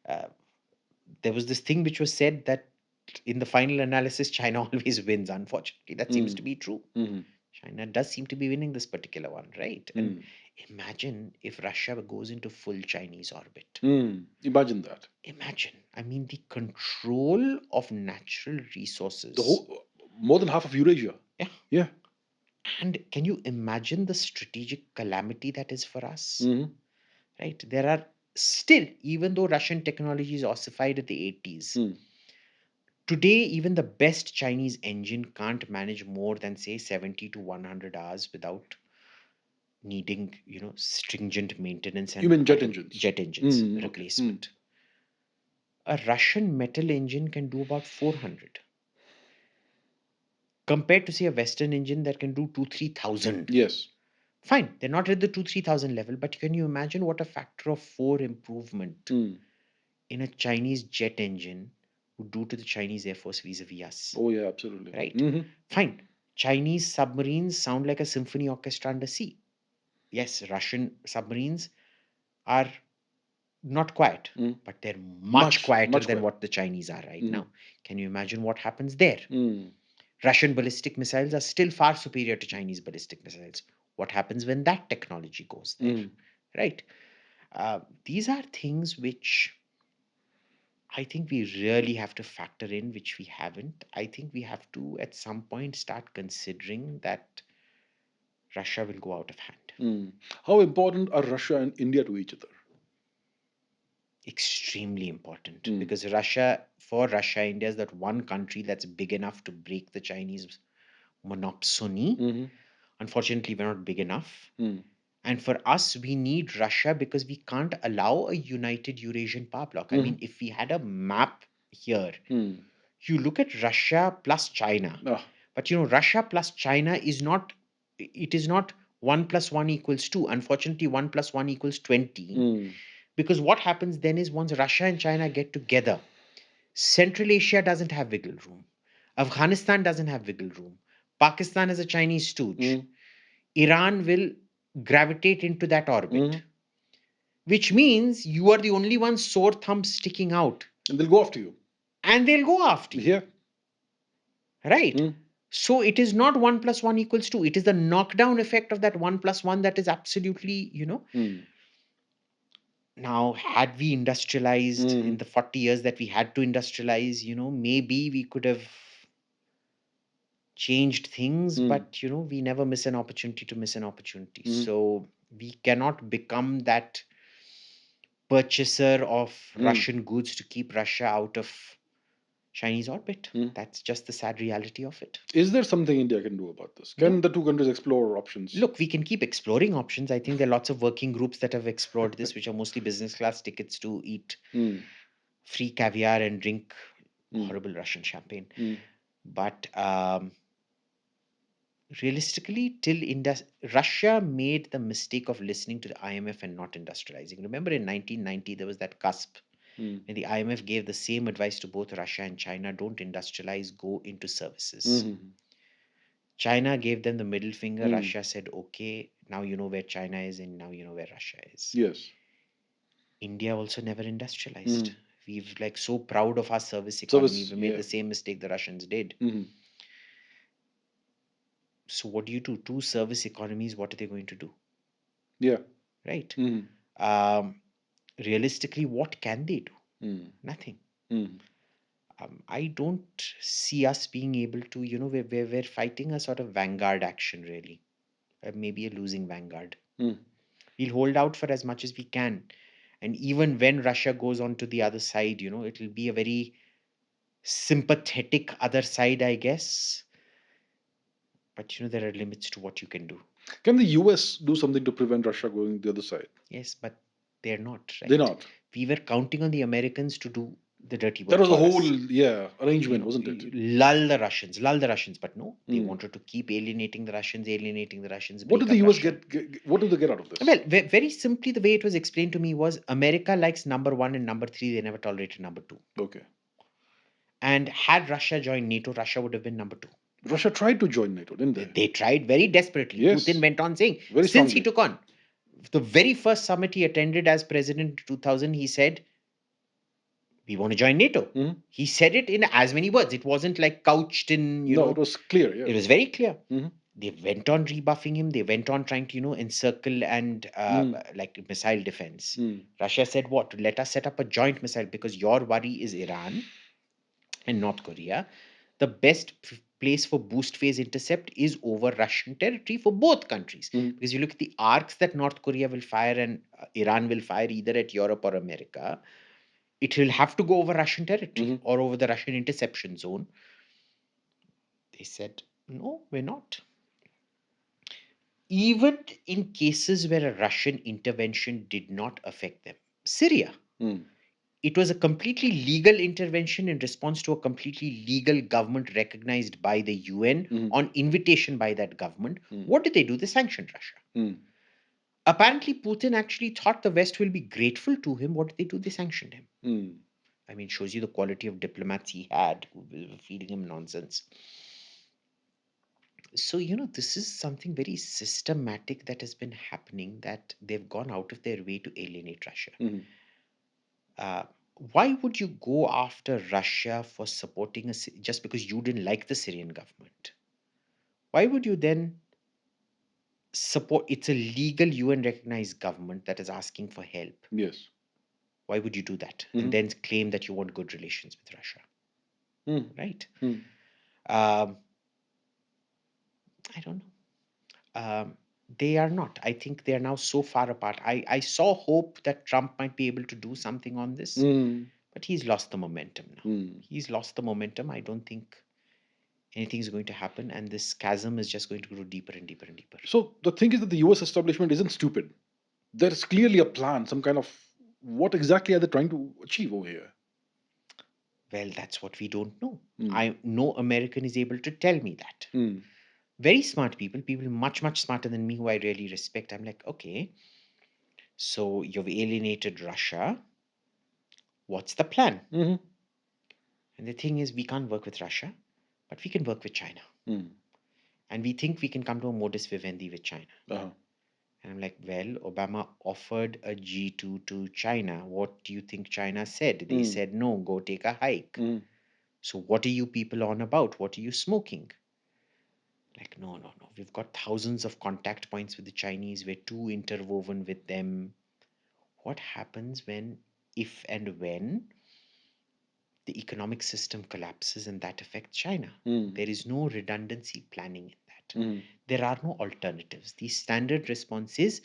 uh, there was this thing which was said that in the final analysis, China always wins. Unfortunately, that seems to be true. China does seem to be winning this particular one, right? And imagine if Russia goes into full Chinese orbit. Imagine that. Imagine. I mean, the control of natural resources. The whole, more than half of Eurasia. Yeah. Yeah. And can you imagine the strategic calamity that is for us? Right? There are still, even though Russian technology is ossified at the 80s, today, even the best Chinese engine can't manage more than, say, 70 to 100 hours without needing, stringent maintenance and You mean jet engines? Jet engines Okay. replacement. A Russian metal engine can do about 400 compared to, say, a Western engine that can do 2,000-3,000. Yes. Fine, they're not at the 2,000-3,000 level, but can you imagine what a factor of 4 improvement in a Chinese jet engine would do to the Chinese Air Force vis-a-vis us? Oh yeah, absolutely. Right. Fine. Chinese submarines sound like a symphony orchestra under sea. Yes, Russian submarines are not quiet, but they're much quieter than what the Chinese are right now. Can you imagine what happens there? Russian ballistic missiles are still far superior to Chinese ballistic missiles. What happens when that technology goes there? Right. These are things which I think we really have to factor in, which we haven't. I think we have to, at some point, start considering that Russia will go out of hand. How important are Russia and India to each other? Extremely important, because for Russia, India is that one country that's big enough to break the Chinese monopsony. Unfortunately, we're not big enough. And for us, we need Russia because we can't allow a united Eurasian power bloc. I mean, if we had a map here, you look at Russia plus China. But Russia plus China is not 1 plus 1 equals 2. Unfortunately, 1 plus 1 equals 20. Because what happens then is once Russia and China get together, Central Asia doesn't have wiggle room. Afghanistan doesn't have wiggle room. Pakistan is a Chinese stooge. Iran will gravitate into that orbit, which means you are the only one sore thumb sticking out. And they'll go after you. And they'll go after you. Yeah. Right. So it is not 1 plus 1 equals 2. It is the knockdown effect of that 1 plus 1 that is absolutely, Now, had we industrialized in the 40 years that we had to industrialize, maybe we could have changed things, but, we never miss an opportunity to miss an opportunity. So we cannot become that purchaser of Russian goods to keep Russia out of Chinese orbit. That's just the sad reality of it. Is there something India can do about this? Can the two countries explore options? Look, we can keep exploring options. I think there are lots of working groups that have explored this, which are mostly business class tickets to eat free caviar and drink horrible Russian champagne. But realistically, Russia made the mistake of listening to the IMF and not industrializing. Remember, in 1990, there was that cusp. And the IMF gave the same advice to both Russia and China: don't industrialize, go into services. China gave them the middle finger. Russia said, okay, now you know where China is and now you know where Russia is. Yes. India also never industrialized. We've so proud of our service economy. We made the same mistake the Russians did. So what do you do? Two service economies, what are they going to do? Yeah. Right. Realistically, what can they do? Nothing. I don't see us being able to, we're fighting a sort of vanguard action, really. Maybe a losing vanguard. We'll hold out for as much as we can. And even when Russia goes on to the other side, it'll be a very sympathetic other side, I guess. But, there are limits to what you can do. Can the US do something to prevent Russia going the other side? Yes, but they're not, right? They're not. We were counting on the Americans to do the dirty That word was the Taurus. whole arrangement, wasn't it? Lull the Russians, but no, they Mm. wanted to keep alienating the Russians, What did break the up US Russia. what did they get out of this? Well, very simply, the way it was explained to me was America likes number one and number three, they never tolerated number two. Okay. And had Russia joined NATO, Russia would have been number two. Russia tried to join NATO, didn't they? They tried very desperately. Yes. Putin went on saying, Very since he strongly. took on the very first summit he attended as president in 2000, he said, we want to join NATO. Mhm. He said it in as many words. It wasn't like couched in, No, it was clear. Yeah. it was very clear. Mhm. They went on rebuffing him. They went on trying to, encircle and like missile defense. Mm. Russia said, what? Let us set up a joint missile because your worry is Iran and North Korea. The best place for boost phase intercept is over Russian territory for both countries. Mhm. Because you look at the arcs that North Korea will fire and Iran will fire either at Europe or America, it will have to go over Russian territory or over the Russian interception zone. They said, no, we're not. Even in cases where a Russian intervention did not affect them, Syria, Mm. it was a completely legal intervention in response to a completely legal government recognized by the UN on invitation by that government. What did they do? They sanctioned Russia. Mm. Apparently, Putin actually thought the West will be grateful to him. What did they do? They sanctioned him. Mm. I mean, shows you the quality of diplomats he had who were feeding him nonsense. So, this is something very systematic that has been happening, that they've gone out of their way to alienate Russia. Mhm. Why would you go after Russia for supporting just because you didn't like the Syrian government? Why would you then support? It's a legal UN recognized government that is asking for help. Yes. Why would you do that and then claim that you want good relations with Russia? Right? I don't know. They are not. I think they are now so far apart. I saw hope that Trump might be able to do something on this, but he's lost the momentum now. He's lost the momentum. I don't think anything is going to happen, and this chasm is just going to grow deeper and deeper and deeper. So the thing is that the US establishment isn't stupid. There's clearly a plan, some kind of what exactly are they trying to achieve over here? Well, that's what we don't know. No American is able to tell me that. Very smart people much, much smarter than me, who I really respect. I'm like, okay, so you've alienated Russia. What's the plan? And the thing is, we can't work with Russia, but we can work with China. And we think we can come to a modus vivendi with China. And I'm like, well, Obama offered a G2 to China. What do you think China said? They said, no, go take a hike. So what are you people on about? What are you smoking? Like, no. We've got thousands of contact points with the Chinese. We're too interwoven with them. What happens if and when the economic system collapses and that affects China? There is no redundancy planning in that. There are no alternatives. The standard response is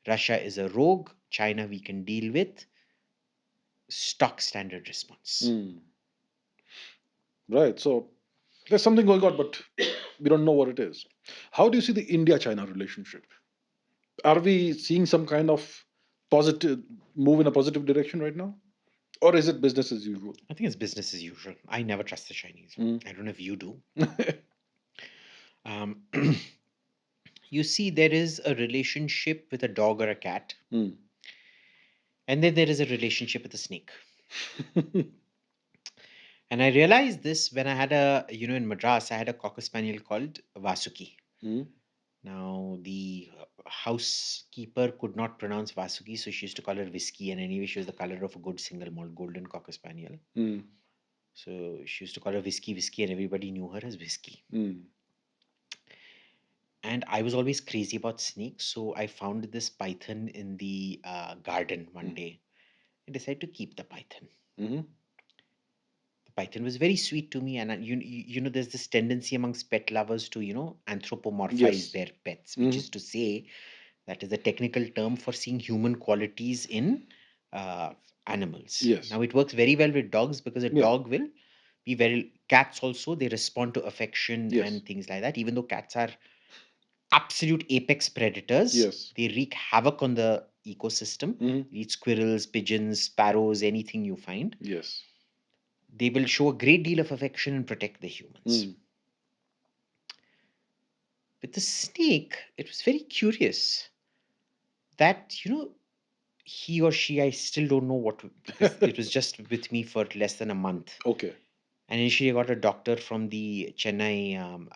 Russia is a rogue, China we can deal with. Stock standard response. Right. So there's something going on, but we don't know what it is. How do you see the India-China relationship? Are we seeing some kind of positive move in a positive direction right now? Or is it business as usual? I think it's business as usual. I never trust the Chinese. I don't know if you do. You see, there is a relationship with a dog or a cat, and then there is a relationship with a snake. And I realized this when I had in Madras, I had a Cocker Spaniel called Vasuki. Now, the housekeeper could not pronounce Vasuki, so she used to call her Whiskey. And anyway, she was the color of a good single malt golden Cocker Spaniel. So she used to call her Whiskey, and everybody knew her as Whiskey. And I was always crazy about snakes, so I found this python in the garden one day. I decided to keep the python. The python was very sweet to me, and there's this tendency amongst pet lovers to anthropomorphize their pets, which is to say, that is the technical term for seeing human qualities in animals. Now it works very well with dogs because a dog will be cats also, they respond to affection and things like that. Even though cats are absolute apex predators, they wreak havoc on the ecosystem. Eat squirrels, pigeons, sparrows, anything you find. They will show a great deal of affection and protect the humans. With the snake, it was very curious that, he or she, I still don't know what, because it was just with me for less than a month. Okay. And initially, I got a doctor from the Chennai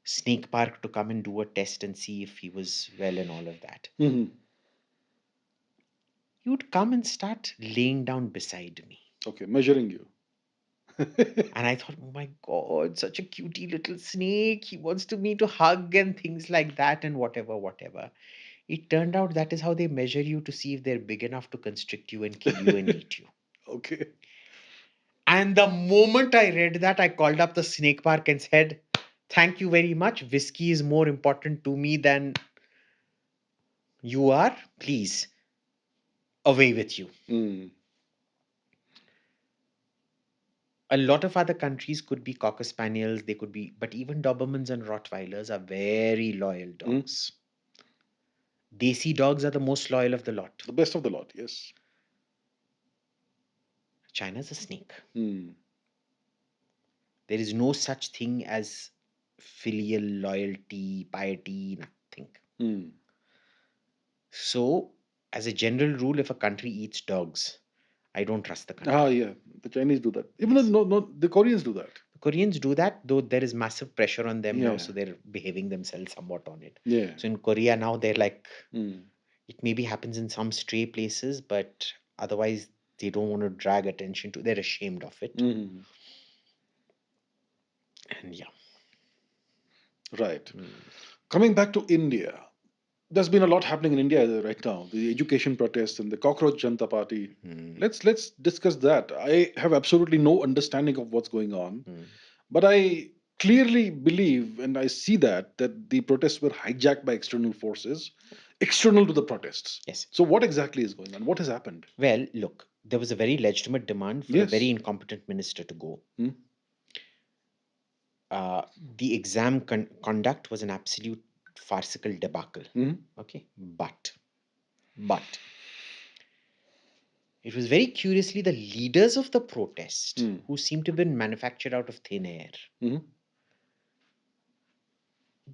snake park to come and do a test and see if he was well and all of that. Mm-hmm. He would come and start laying down beside me. Okay, measuring you. And I thought, oh my God, such a cutie little snake. He wants me to hug and things like that and whatever, whatever. It turned out that is how they measure you to see if they're big enough to constrict you and kill you and eat you. Okay. And the moment I read that, I called up the snake park and said, thank you very much. Whiskey is more important to me than you are. Please, away with you. Mm. A lot of other countries could be Cocker Spaniels, they could be, but even Dobermans and Rottweilers are very loyal dogs. Desi dogs are the most loyal of the lot. The best of the lot, yes. China's a snake. Mm. There is no such thing as filial loyalty, piety, nothing. Mm. So, as a general rule, if a country eats dogs, I don't trust the country. Ah, yeah. The Chinese do that. Even though no, the Koreans do that. The Koreans do that, though there is massive pressure on them now, Yeah. so they're behaving themselves somewhat on it. Yeah. So in Korea now, they're like, Mm. it maybe happens in some stray places, but otherwise they don't want to drag attention to. They're ashamed of it, Mm. and yeah. Right. Coming back to India, there's been a lot happening in India right now. The education protests and the Cockroach Janta Party. Let's discuss that. I have absolutely no understanding of what's going on, but I clearly believe and I see that the protests were hijacked by external forces, external to the protests. Yes. So what exactly is going on? What has happened? Well, look, there was a very legitimate demand for a very Yes. incompetent minister to go. Hmm. The exam conduct was an absolute farcical debacle. Okay, but it was very curiously the leaders of the protest who seemed to have been manufactured out of thin air.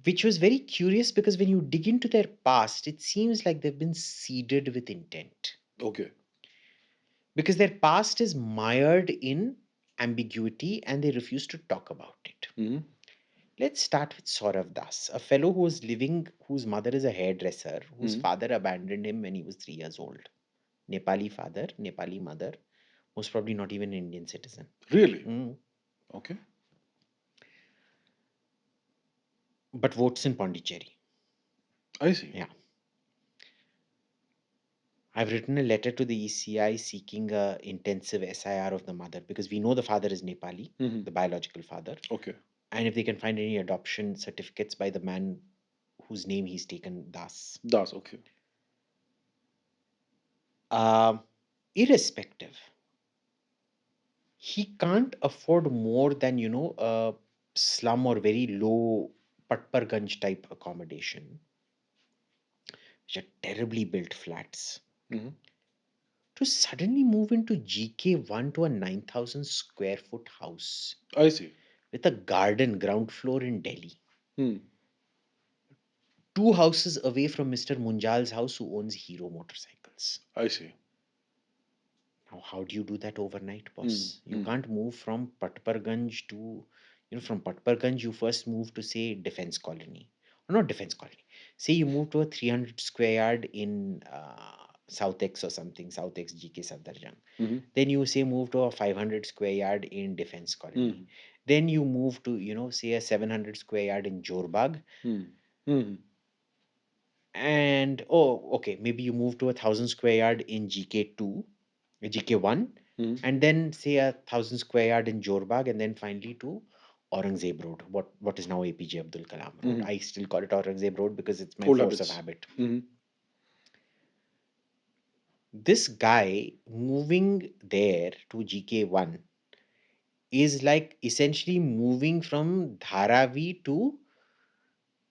Which was very curious because when you dig into their past, it seems like they've been seeded with intent. Okay. Because their past is mired in ambiguity and they refuse to talk about it. Let's start with Saurav Das, a fellow who was living, whose mother is a hairdresser, whose father abandoned him when he was 3 years old. Nepali father, Nepali mother, most probably not even an Indian citizen. Really? Okay. But votes in Pondicherry. I see. Yeah. I've written a letter to the ECI seeking a intensive SIR of the mother because we know the father is Nepali, the biological father. Okay. And if they can find any adoption certificates by the man whose name he's taken, Das. Das, okay. Irrespective, he can't afford more than, a slum or very low Patparganj type accommodation, which are terribly built flats. To suddenly move into GK1 to a 9,000 square foot house. I see. With a garden ground floor in Delhi. 2 houses away from Mr. Munjal's house who owns Hero motorcycles. I see. Now, how do you do that overnight, boss? You can't move from Patparganj to, from Patparganj, you first move to, say, Defense Colony. Or not Defense Colony. Say you move to a 300 square yard in South X or something, South X GK Safdarjung. Then you say move to a 500 square yard in Defense Colony. Then you move to, say a 700 square yard in Jorbag. And, okay, maybe you move to 1,000 square yard in GK2, GK1, and then say 1,000 square yard in Jorbag, and then finally to Aurangzeb Road, what is now APJ Abdul Kalam Road. I still call it Aurangzeb Road because it's my Old force of habits. habit. This guy moving there to GK1 is like essentially moving from Dharavi to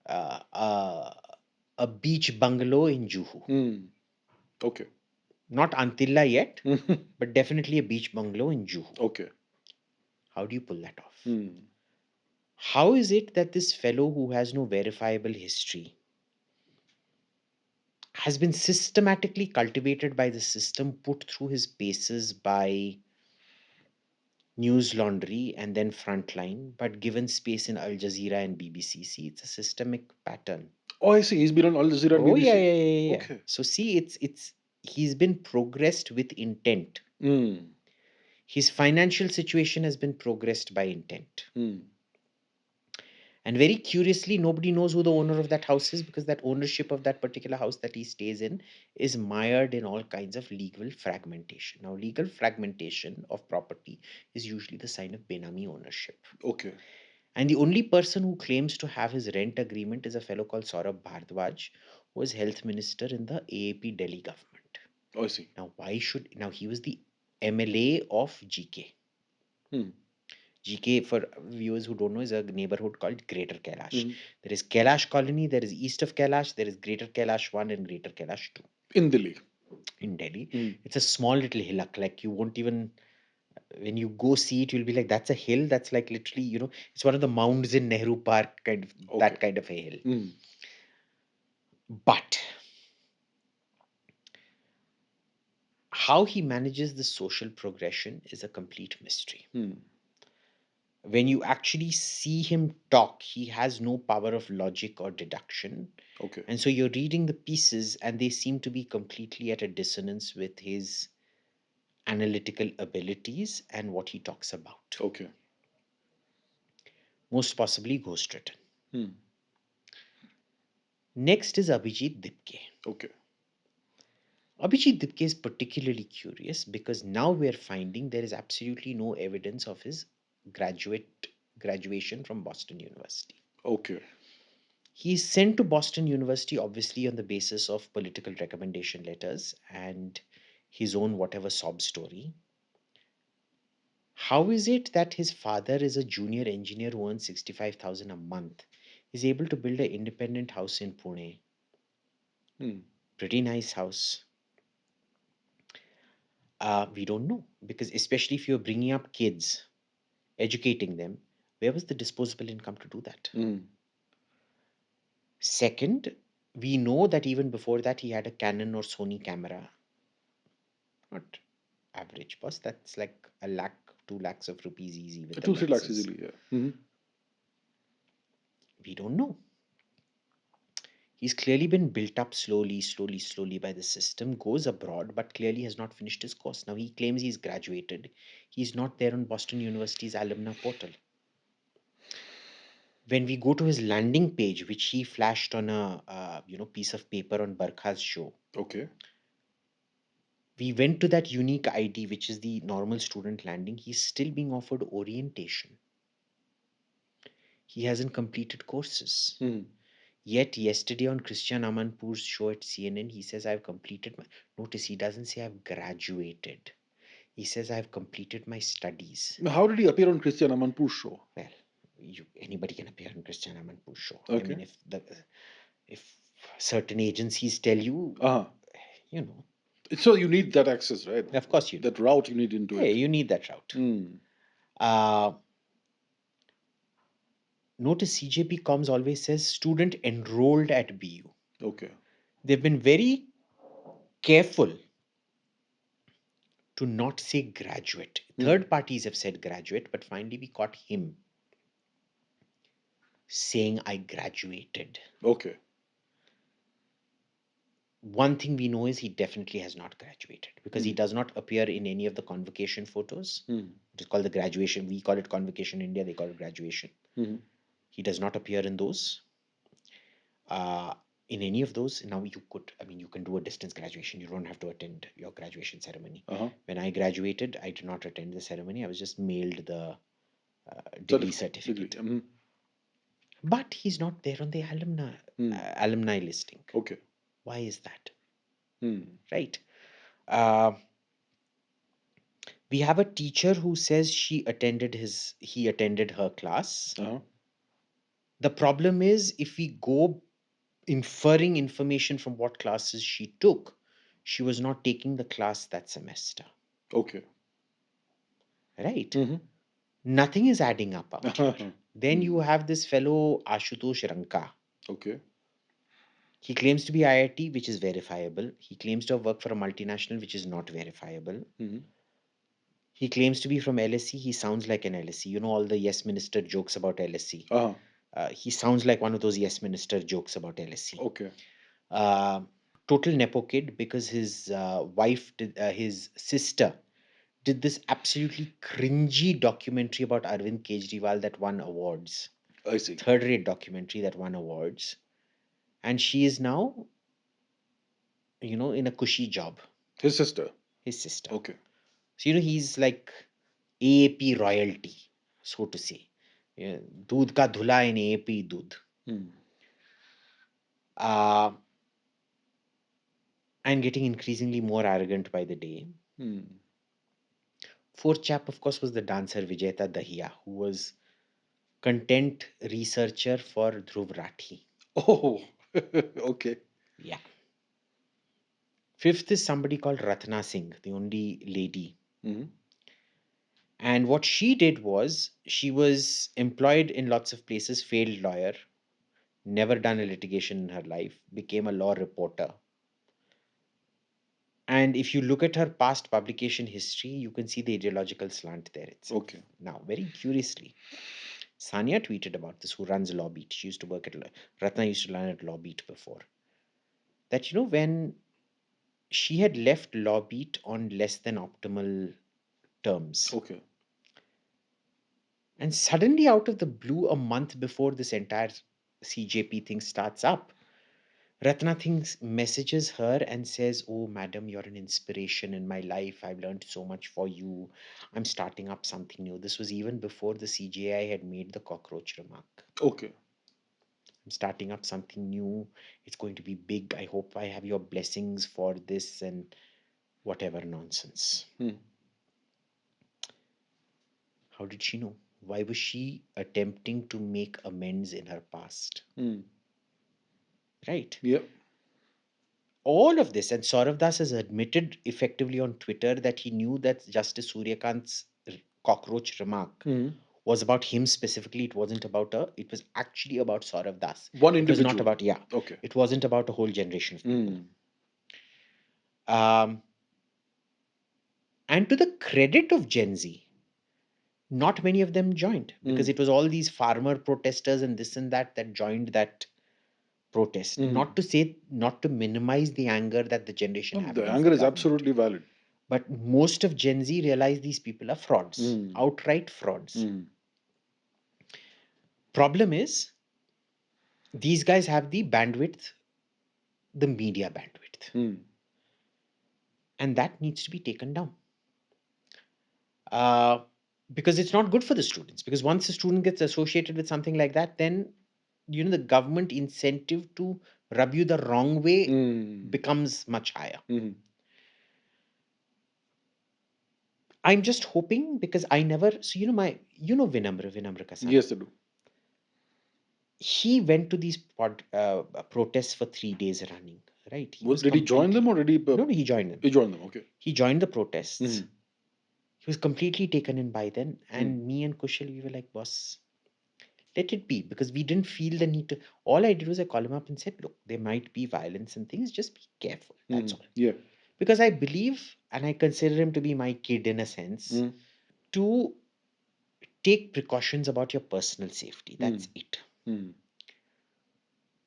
a beach bungalow in Juhu. Okay. Not Antilla yet, but definitely a beach bungalow in Juhu. Okay. How do you pull that off? Hmm. How is it that this fellow who has no verifiable history has been systematically cultivated by the system, put through his paces by News Laundry and then Frontline, but given space in Al Jazeera and BBC? See, it's a systemic pattern. Oh, I see. He's been on Al Jazeera and Oh yeah, BBC. yeah, yeah, yeah. Okay. So see, it's he's been progressed with intent. Hmm. His financial situation has been progressed by intent. Hmm. And very curiously, nobody knows who the owner of that house is, because that ownership of that particular house that he stays in is mired in all kinds of legal fragmentation. Now, legal fragmentation of property is usually the sign of Benami ownership. Okay. And the only person who claims to have his rent agreement is a fellow called Saurabh Bhardwaj, who was health minister in the AAP Delhi government. Oh, I see. Now he was the MLA of GK. Hmm. GK, for viewers who don't know, is a neighborhood called Greater Kailash. Hmm. There is Kailash Colony, there is east of Kailash, there is Greater Kailash 1 and Greater Kailash 2 In Delhi. in Delhi. Hmm. It's a small little hillock. Like, you won't even, when you go see it, you'll be like, that's a hill. That's like literally, it's one of the mounds in Nehru Park, Okay. that kind of a hill. Hmm. But how he manages the social progression is a complete mystery. Hmm. When you actually see him talk, he has no power of logic or deduction. Okay. And so you're reading the pieces, and they seem to be completely at a dissonance with his analytical abilities and what he talks about. Okay. Most possibly ghost written. Hmm. Next is Abhijit Dipke. Okay. Abhijit Dipke is particularly curious because now we're finding there is absolutely no evidence of his graduation from Boston University. Okay. He's sent to Boston University, obviously, on the basis of political recommendation letters and his own whatever sob story. How is it that his father is a junior engineer who earns 65,000 a month, is able to build an independent house in Pune? Hmm. Pretty nice house. We don't know, because especially if you're bringing up kids, educating them, where was the disposable income to do that? Hmm. Second, we know that even before that he had a Canon or Sony camera. Not average boss, that's like a lakh, 2 lakhs of rupees easy with the 2-3 lakhs lenses. easily. Yeah. Hmm. We don't know. He's clearly been built up slowly, slowly, slowly by the system, goes abroad, but clearly has not finished his course. Now he claims he's graduated. He's not there on Boston University's alumni portal. When we go to his landing page, which he flashed on a piece of paper on Barkha's show, Okay. we went to that unique ID, which is the normal student landing. He's still being offered orientation. He hasn't completed courses. Hmm. Yet yesterday on Christian Amanpour's show at CNN, he says, I've completed my. Notice, he doesn't say I've graduated. He says I've completed my studies. How did he appear on Christian Amanpour's show? Well, anybody can appear on Christian Amanpour's show. I Okay. mean, if certain agencies tell you, Uh-huh. you know, So you need that access, right? of course you do. That route you need into Hey, it. you need that route. Hmm. Uh, Notice CJP Comms always says student enrolled at BU. Okay. They've been very careful to not say graduate. Hmm. Third parties have said graduate, but finally we caught him saying I graduated. Okay. One thing we know is he definitely has not graduated, because he Hmm. does not appear in any of the convocation photos. Hmm. It is called the graduation. We call it convocation in India, they call it graduation. Hmm. He does not appear in those. In any of those, now you can do a distance graduation. You don't have to attend your graduation ceremony. Uh-huh. When I graduated, I did not attend the ceremony. I was just mailed the degree Degree. certificate. But he's not there on the alumni listing. Okay. Why is that? Hmm. Right? Uh, we have a teacher who says he attended her class. Uh-huh. The problem is, if we go inferring information from what classes she took, she was not taking the class that semester. Okay. Right? Mhm. Nothing is adding up out here. Then you Hmm. have this fellow Ashutosh Ranka. Okay. He claims to be IIT, which is verifiable. He claims to have worked for a multinational, which is not verifiable. Mhm. He claims to be from LSE. He sounds like an LSE. You know all the Yes Minister jokes about LSE. Uh-huh. He sounds like one of those Yes Minister jokes about LSE. Okay. Uh, total nepo kid because his wife, his sister, did this absolutely cringy documentary about Arvind Kejriwal that won awards. I see. Third-rate documentary that won awards, and she is now, in a cushy job. His sister. His sister. Okay. So he's like AAP royalty, so to say. Yeah, दूध का धुला in AAP दूध. Hmm. And getting increasingly more arrogant by the day. Hmm. Fourth chap, of course, was the dancer Vijayta Dahiya, who was content researcher for Dhruv Rathi. Oh. Okay. Yeah. Fifth is somebody called Ratna Singh, the only lady. Mhm. And what she did was she was employed in lots of places, failed lawyer, never done a litigation in her life, became a law reporter. And if you look at her past publication history, you can see the ideological slant there itself. Okay. Now, very curiously, Sania tweeted about this, who runs Lawbeat. She used to work at Ratna used to learn at Lawbeat before. That when she had left Lawbeat on less than optimal terms. Okay. And suddenly, out of the blue, a month before this entire CJP thing starts up, Ratna thinks messages her and says, "Oh, madam, you're an inspiration in my life. I've learned so much for you. I'm starting up something new." This was even before the CJI had made the cockroach remark. Okay. "I'm starting up something new. It's going to be big. I hope I have your blessings for this," and whatever nonsense. Hmm. How did she know? Why was she attempting to make amends in her past? Hmm. Right? Yeah. All of this, and Saurav Das has admitted effectively on Twitter that he knew that Justice Suryakant's cockroach remark Mhm. was about him specifically. It wasn't about it was actually about Saurav Das. One It was not individual. about, Okay. it wasn't about a whole generation of people. Hmm. And to the credit of Gen Z, not many of them joined because it was all these farmer protesters and this and that joined that protest. Not to say, not to minimize the anger that the generation No, have the against anger the is government. absolutely valid. But most of Gen Z realize these people are frauds, outright frauds. Problem is, these guys have the bandwidth, the media bandwidth, and that needs to be taken down. Because it's not good for the students. Because once a student gets associated with something like that, then the government incentive to rub you the wrong way becomes much higher. I'm just hoping, because I never, so Vinamra Kasana. Yes, I do. He went to these protests for 3 days running, right? Did he join them or did he? No, he joined them. He joined them. Okay. He joined the protests. He was completely taken in by them. And me and Kushal, we were like, boss, let it be, because we didn't feel the need to. All I did was I called him up and said, look, there might be violence and things, just be careful. That's all. Yeah. Because I believe, and I consider him to be my kid in a sense, to take precautions about your personal safety. That's it.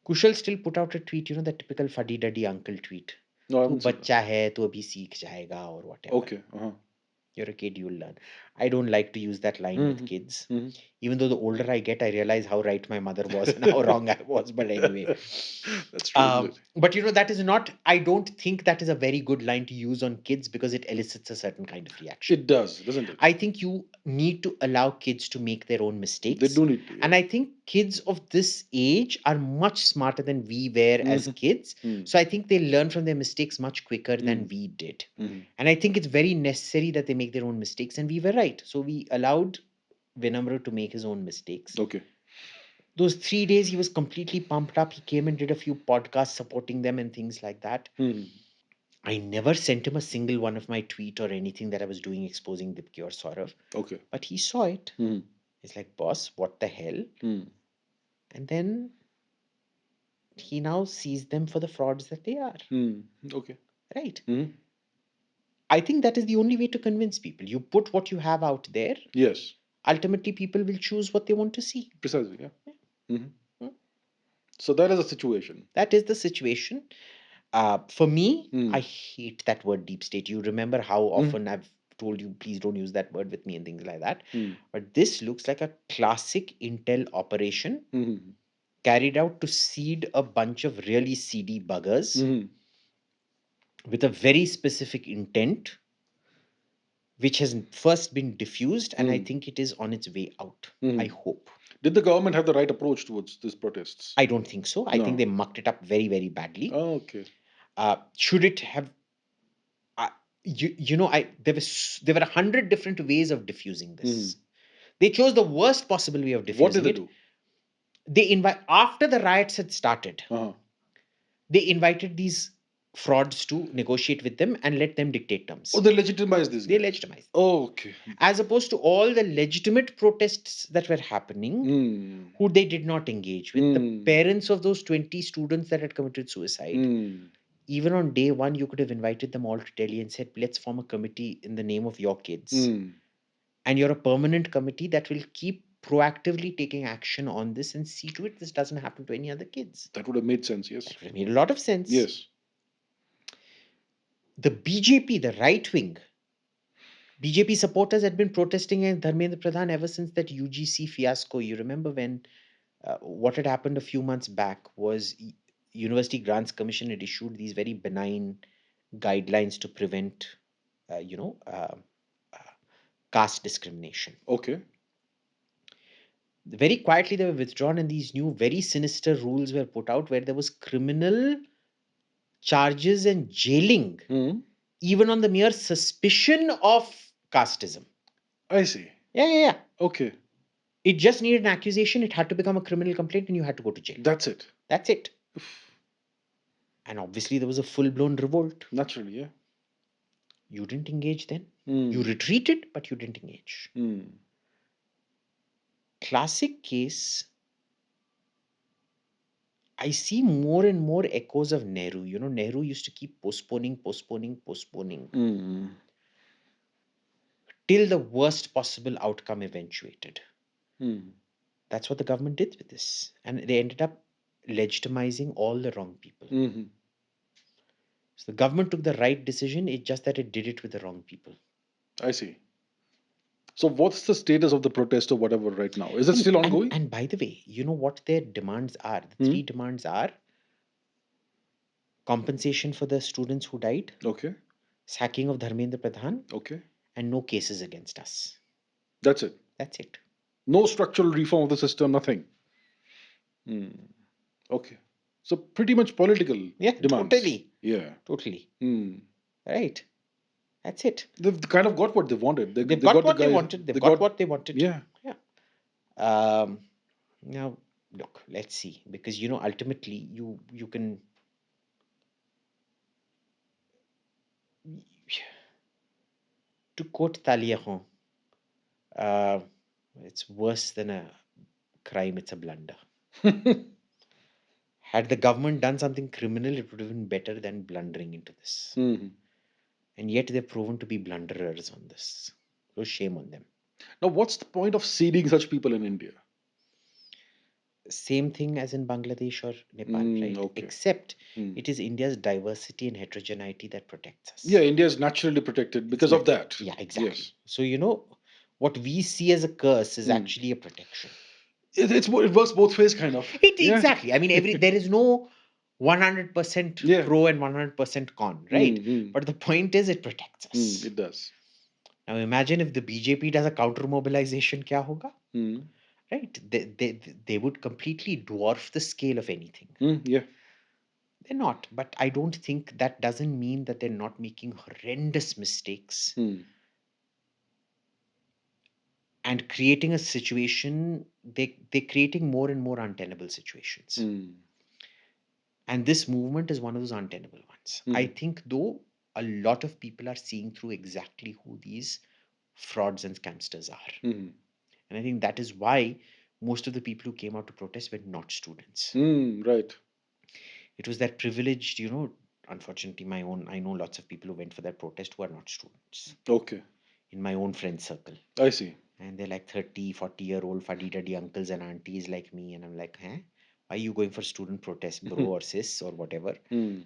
Kushal still put out a tweet, the typical fuddy-duddy uncle tweet. No, I "Tu haven't seen that. bachcha hai, tu abhi seekh jayega," or whatever. Okay. You're a kid, you'll learn. I don't like to use that line with kids. Even though the older I get, I realize how right my mother was and how wrong I was. But anyway. That's true, isn't it? But that is not, I don't think that is a very good line to use on kids because it elicits a certain kind of reaction. It does, doesn't it? I think you need to allow kids to make their own mistakes. They do need to. And I think kids of this age are much smarter than we were as kids. So I think they learn from their mistakes much quicker than we did. And I think it's very necessary that they make their own mistakes. And we were right. So we allowed Vinamra to make his own mistakes. Okay. Those 3 days, he was completely pumped up. He came and did a few podcasts supporting them and things like that. I never sent him a single one of my tweet or anything that I was doing exposing Dipki or Saurav. Okay. But he saw it. Mm. He's like, boss, what the hell? Mm. And then he now sees them for the frauds that they are. Mm. Okay. Right. Mm. I think that is the only way to convince people. You put what you have out there. Yes. Ultimately, people will choose what they want to see. Precisely. Yeah. Mm. So that is a situation. That is the situation. For me, Mm. I hate that word deep state. You remember how often I've told you, please don't use that word with me and things like that. Mm. But this looks like a classic intel operation Mm. carried out to seed a bunch of really seedy buggers Mm. with a very specific intent, which has first been diffused, and I think it is on its way out. I hope. Did the government have the right approach towards these protests? I don't think so. I think they mucked it up very, very badly. Oh, okay. Should it have? There were 100 different ways of diffusing this. They chose the worst possible way of diffusing What did they it. do? They after the riots had started, they invited these frauds to negotiate with them and let them dictate terms. Oh, they legitimized this. They legitimized. Oh, okay. As opposed to all the legitimate protests that were happening, who they did not engage with. The parents of those 20 students that had committed suicide, even on day one, you could have invited them all to Delhi and said, let's form a committee in the name of your kids. And you're a permanent committee that will keep proactively taking action on this and see to it this doesn't happen to any other kids. That would have made sense, yes. That would have made a lot of sense. Yes. The BJP, the right wing, BJP supporters had been protesting against Dharmendra Pradhan ever since that UGC fiasco. You remember when what had happened a few months back was University Grants Commission had issued these very benign guidelines to prevent, caste discrimination. Okay. Very quietly they were withdrawn, and these new very sinister rules were put out where there was criminal charges and jailing, even on the mere suspicion of casteism. I see. Yeah. Okay. It just needed an accusation. It had to become a criminal complaint and you had to go to jail. That's it. That's it. And obviously there was a full-blown revolt. Naturally, yeah. You didn't engage then. You retreated, but you didn't engage. Classic case. I see more and more echoes of Nehru. You know, Nehru used to keep postponing till the worst possible outcome eventuated. That's what the government did with this. And they ended up legitimizing all the wrong people. So the government took the right decision. It's just that it did it with the wrong people. I see. So what's the status of the protest or whatever right now? Is it still ongoing? And by the way, you know what their demands are? The three demands are compensation for the students who died. Okay. Sacking of Dharmendra Pradhan. Okay. And no cases against us. That's it. That's it. No structural reform of the system, nothing. Okay. So pretty much political demands. Totally. Yeah. Totally. Right. That's it. They've kind of got what they wanted. They've got what they wanted. They've got what they wanted. Yeah. Now, look, let's see. Because, you know, ultimately, you can... To quote Talleyrand, it's worse than a crime, it's a blunder. Had the government done something criminal, it would have been better than blundering into this. And yet they've proven to be blunderers on this. So shame on them. Now, what's the point of seeding such people in India? Same thing as in Bangladesh or Nepal, right? Okay. Except it is India's diversity and heterogeneity that protects us. Yeah, India is naturally protected because of that. Yeah, exactly. Yes. So, you know, what we see as a curse is actually a protection. It works both ways, kind of. Exactly. I mean, there is no 100% pro and 100% con, right? But the point is, it protects us. It does. Now, imagine if the BJP does a counter mobilization, kya hoga? Right? They would completely dwarf the scale of anything. Yeah. They're not. But I don't think that doesn't mean that they're not making horrendous mistakes. And creating a situation, they're creating more and more untenable situations. And this movement is one of those untenable ones. I think, though, a lot of people are seeing through exactly who these frauds and scamsters are. Mhm. And I think that is why most of the people who came out to protest were not students. Right. It was that privileged, unfortunately, I know lots of people who went for that protest who are not students Okay. in my own friend circle. I see. And they're like 30, 40-year-old fuddy-duddy uncles and aunties like me. And I'm like, huh? Why are you going for student protest, bro or sis or whatever? Hmm.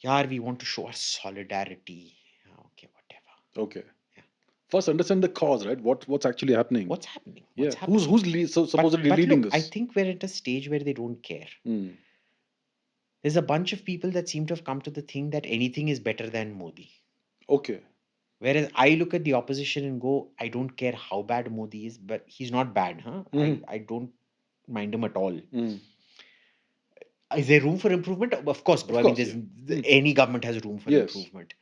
Yeah, we want to show our solidarity. Okay, whatever. Okay. Yeah. First, understand the cause, right? What's actually happening? What's happening? Yeah. What's happening? So supposedly But leading look, I this? think we're at a stage where they don't care. Hmm. There's a bunch of people that seem to have come to the thing that anything is better than Modi. Okay. Whereas I look at the opposition and go, I don't care how bad Modi is, but he's not bad, huh? Mhm. I don't mind him at all. Mm. Is there room for improvement? Of course, bro. Of I mean, course, there's yeah. Mm. any government has room for Yes. improvement.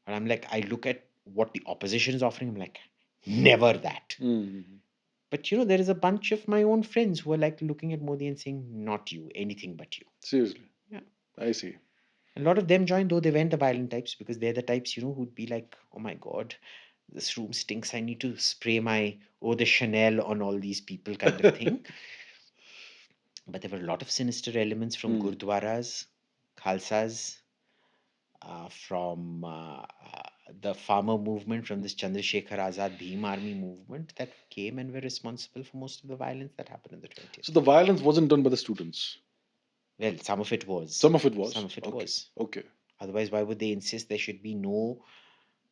And I'm like, I look at what the opposition is offering. I'm like, never that. Mm. But there is a bunch of my own friends who are like looking at Modi and saying, not you, anything but you. Seriously. Yeah. I see. A lot of them joined, though they weren't the violent types, because they're the types, who'd be like, oh my God, this room stinks. I need to spray my eau de Chanel on all these people kind of thing. But there were a lot of sinister elements from Mm. Gurdwaras, Khalsas, from the farmer movement, from this Chandrasekhar Azad Bhim army movement that came and were responsible for most of the violence that happened in the 20th. So the violence wasn't done by the students. Well, some of it was. Some of it Some was. of it Okay. was. Okay. Otherwise, why would they insist there should be no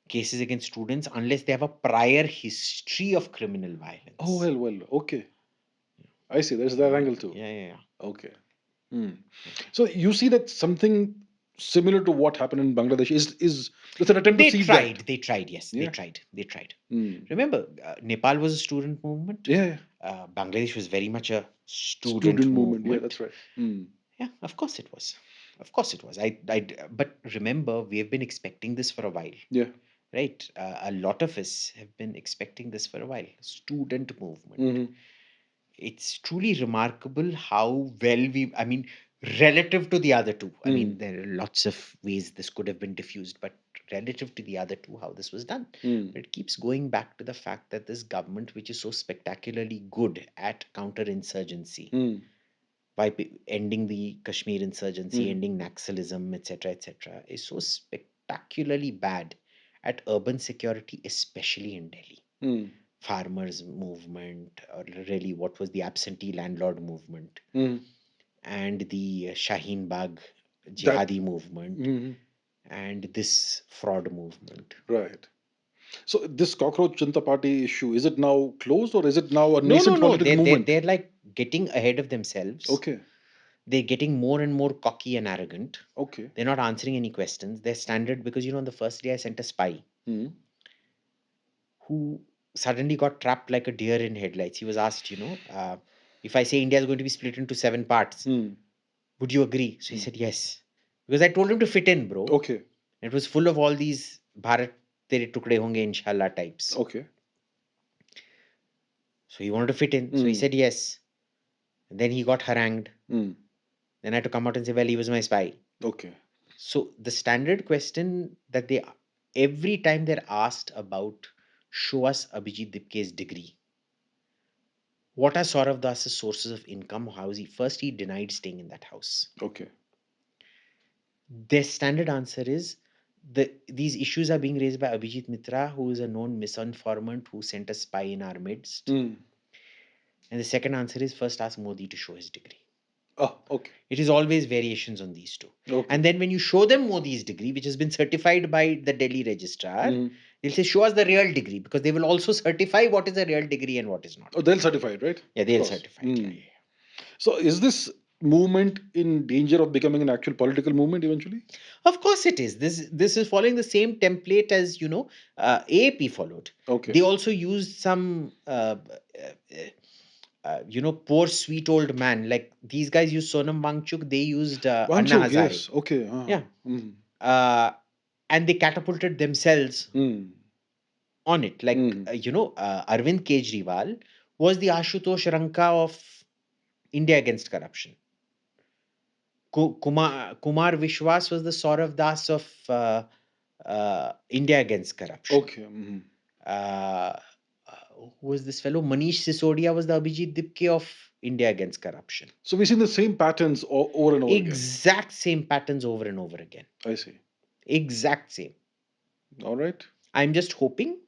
cases against students unless they have a prior history of criminal violence? Oh well. Okay. I see. There's that angle too. Yeah. Okay. Hmm. So you see that something similar to what happened in Bangladesh is there's an attempt to They see tried. that. They tried. Yes, Yeah. they tried. Hmm. Remember, Nepal was a student movement. Yeah. Bangladesh was very much a student Student movement. Yeah, movement. that's right. Hmm. Yeah, of course it was. Of course it was. But remember, we have been expecting this for a while, Yeah. right? A lot of us have been expecting this for a while. Student movement. Hmm. It's truly remarkable how well I mean, relative to the other two. I mean, Mm. there are lots of ways this could have been diffused, but relative to the other two, how this was done. Mm. But it keeps going back to the fact that this government, which is so spectacularly good at counterinsurgency, Mm. by ending the Kashmir insurgency, Mm. ending Naxalism, etc., is so spectacularly bad at urban security, especially in Delhi. Mm. Farmers movement, or really what was the absentee landlord movement, Mm. and the Shaheen Bagh That. jihadi movement, Mhm. and this fraud movement. Right. So this cockroach Janta Party issue, is it now closed or is it now a No, no, nascent no. political They're movement? they're like getting ahead of themselves. Okay. They're getting more and more cocky and arrogant. Okay. They're not answering any questions. They're standard because on the first day I sent a spy Mm. who suddenly got trapped like a deer in headlights. He was asked, if I say India is going to be split into 7 parts, Mm. would you agree? So he Mm. said yes. Because I told him to fit in, bro. Okay. It was full of all these Bharat tere tukde honge inshallah types. Okay. So he wanted to fit in. So he Mm. said yes. And then he got harangued. Mm. Then I had to come out and say, well, he was my spy. Okay. So the standard question that every time they're asked about, show us Abhijit Dipke's degree. What are Saurav Das's sources of income? How is he? First, he denied staying in that house. Okay. Their standard answer is these issues are being raised by Abhijit Mitra, who is a known misinformant who sent a spy in our midst. Mm. And the second answer is first ask Modi to show his degree. Oh, okay. It is always variations on these two. Okay. And then when you show them Modi's degree, which has been certified by the Delhi registrar, Mm. they'll say, show us the real degree, because they will also certify what is a real degree and what is not. Oh, they'll certify it, right? Yeah, Of they'll course. certify Mm. it. Yeah. So is this movement in danger of becoming an actual political movement eventually? Of course it is. This is following the same template as AAP followed. Okay. They also used some poor sweet old man. Like these guys used Sonam Wangchuk, they used Anna Wangchuk, Hazare. yes. Okay. Yeah. Mm. And they catapulted themselves Mm. on it. Like Mm. Arvind Kejriwal was the Ashutosh Ranka of India against corruption. Kumar Vishwas was the Saurav Das of India Against Corruption. Okay. Mhm. Uh, who was this fellow? Manish Sisodia was the Abhijit Dipke of India Against Corruption. So we've seen the same patterns over and over again. Exact same patterns over and over again. I see. Exact same. All right. I'm just hoping.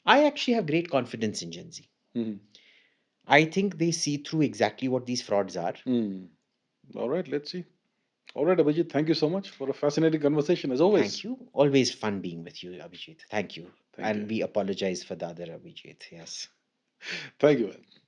I actually have great confidence in Gen Z. Mhm. I think they see through exactly what these frauds are. All right. Let's see. All right, Abhijit. Thank you so much for a fascinating conversation as always. Thank you. Always fun being with you, Abhijit. Thank you. Thank And you. we apologize for the other Abhijit. Yes. Thank you.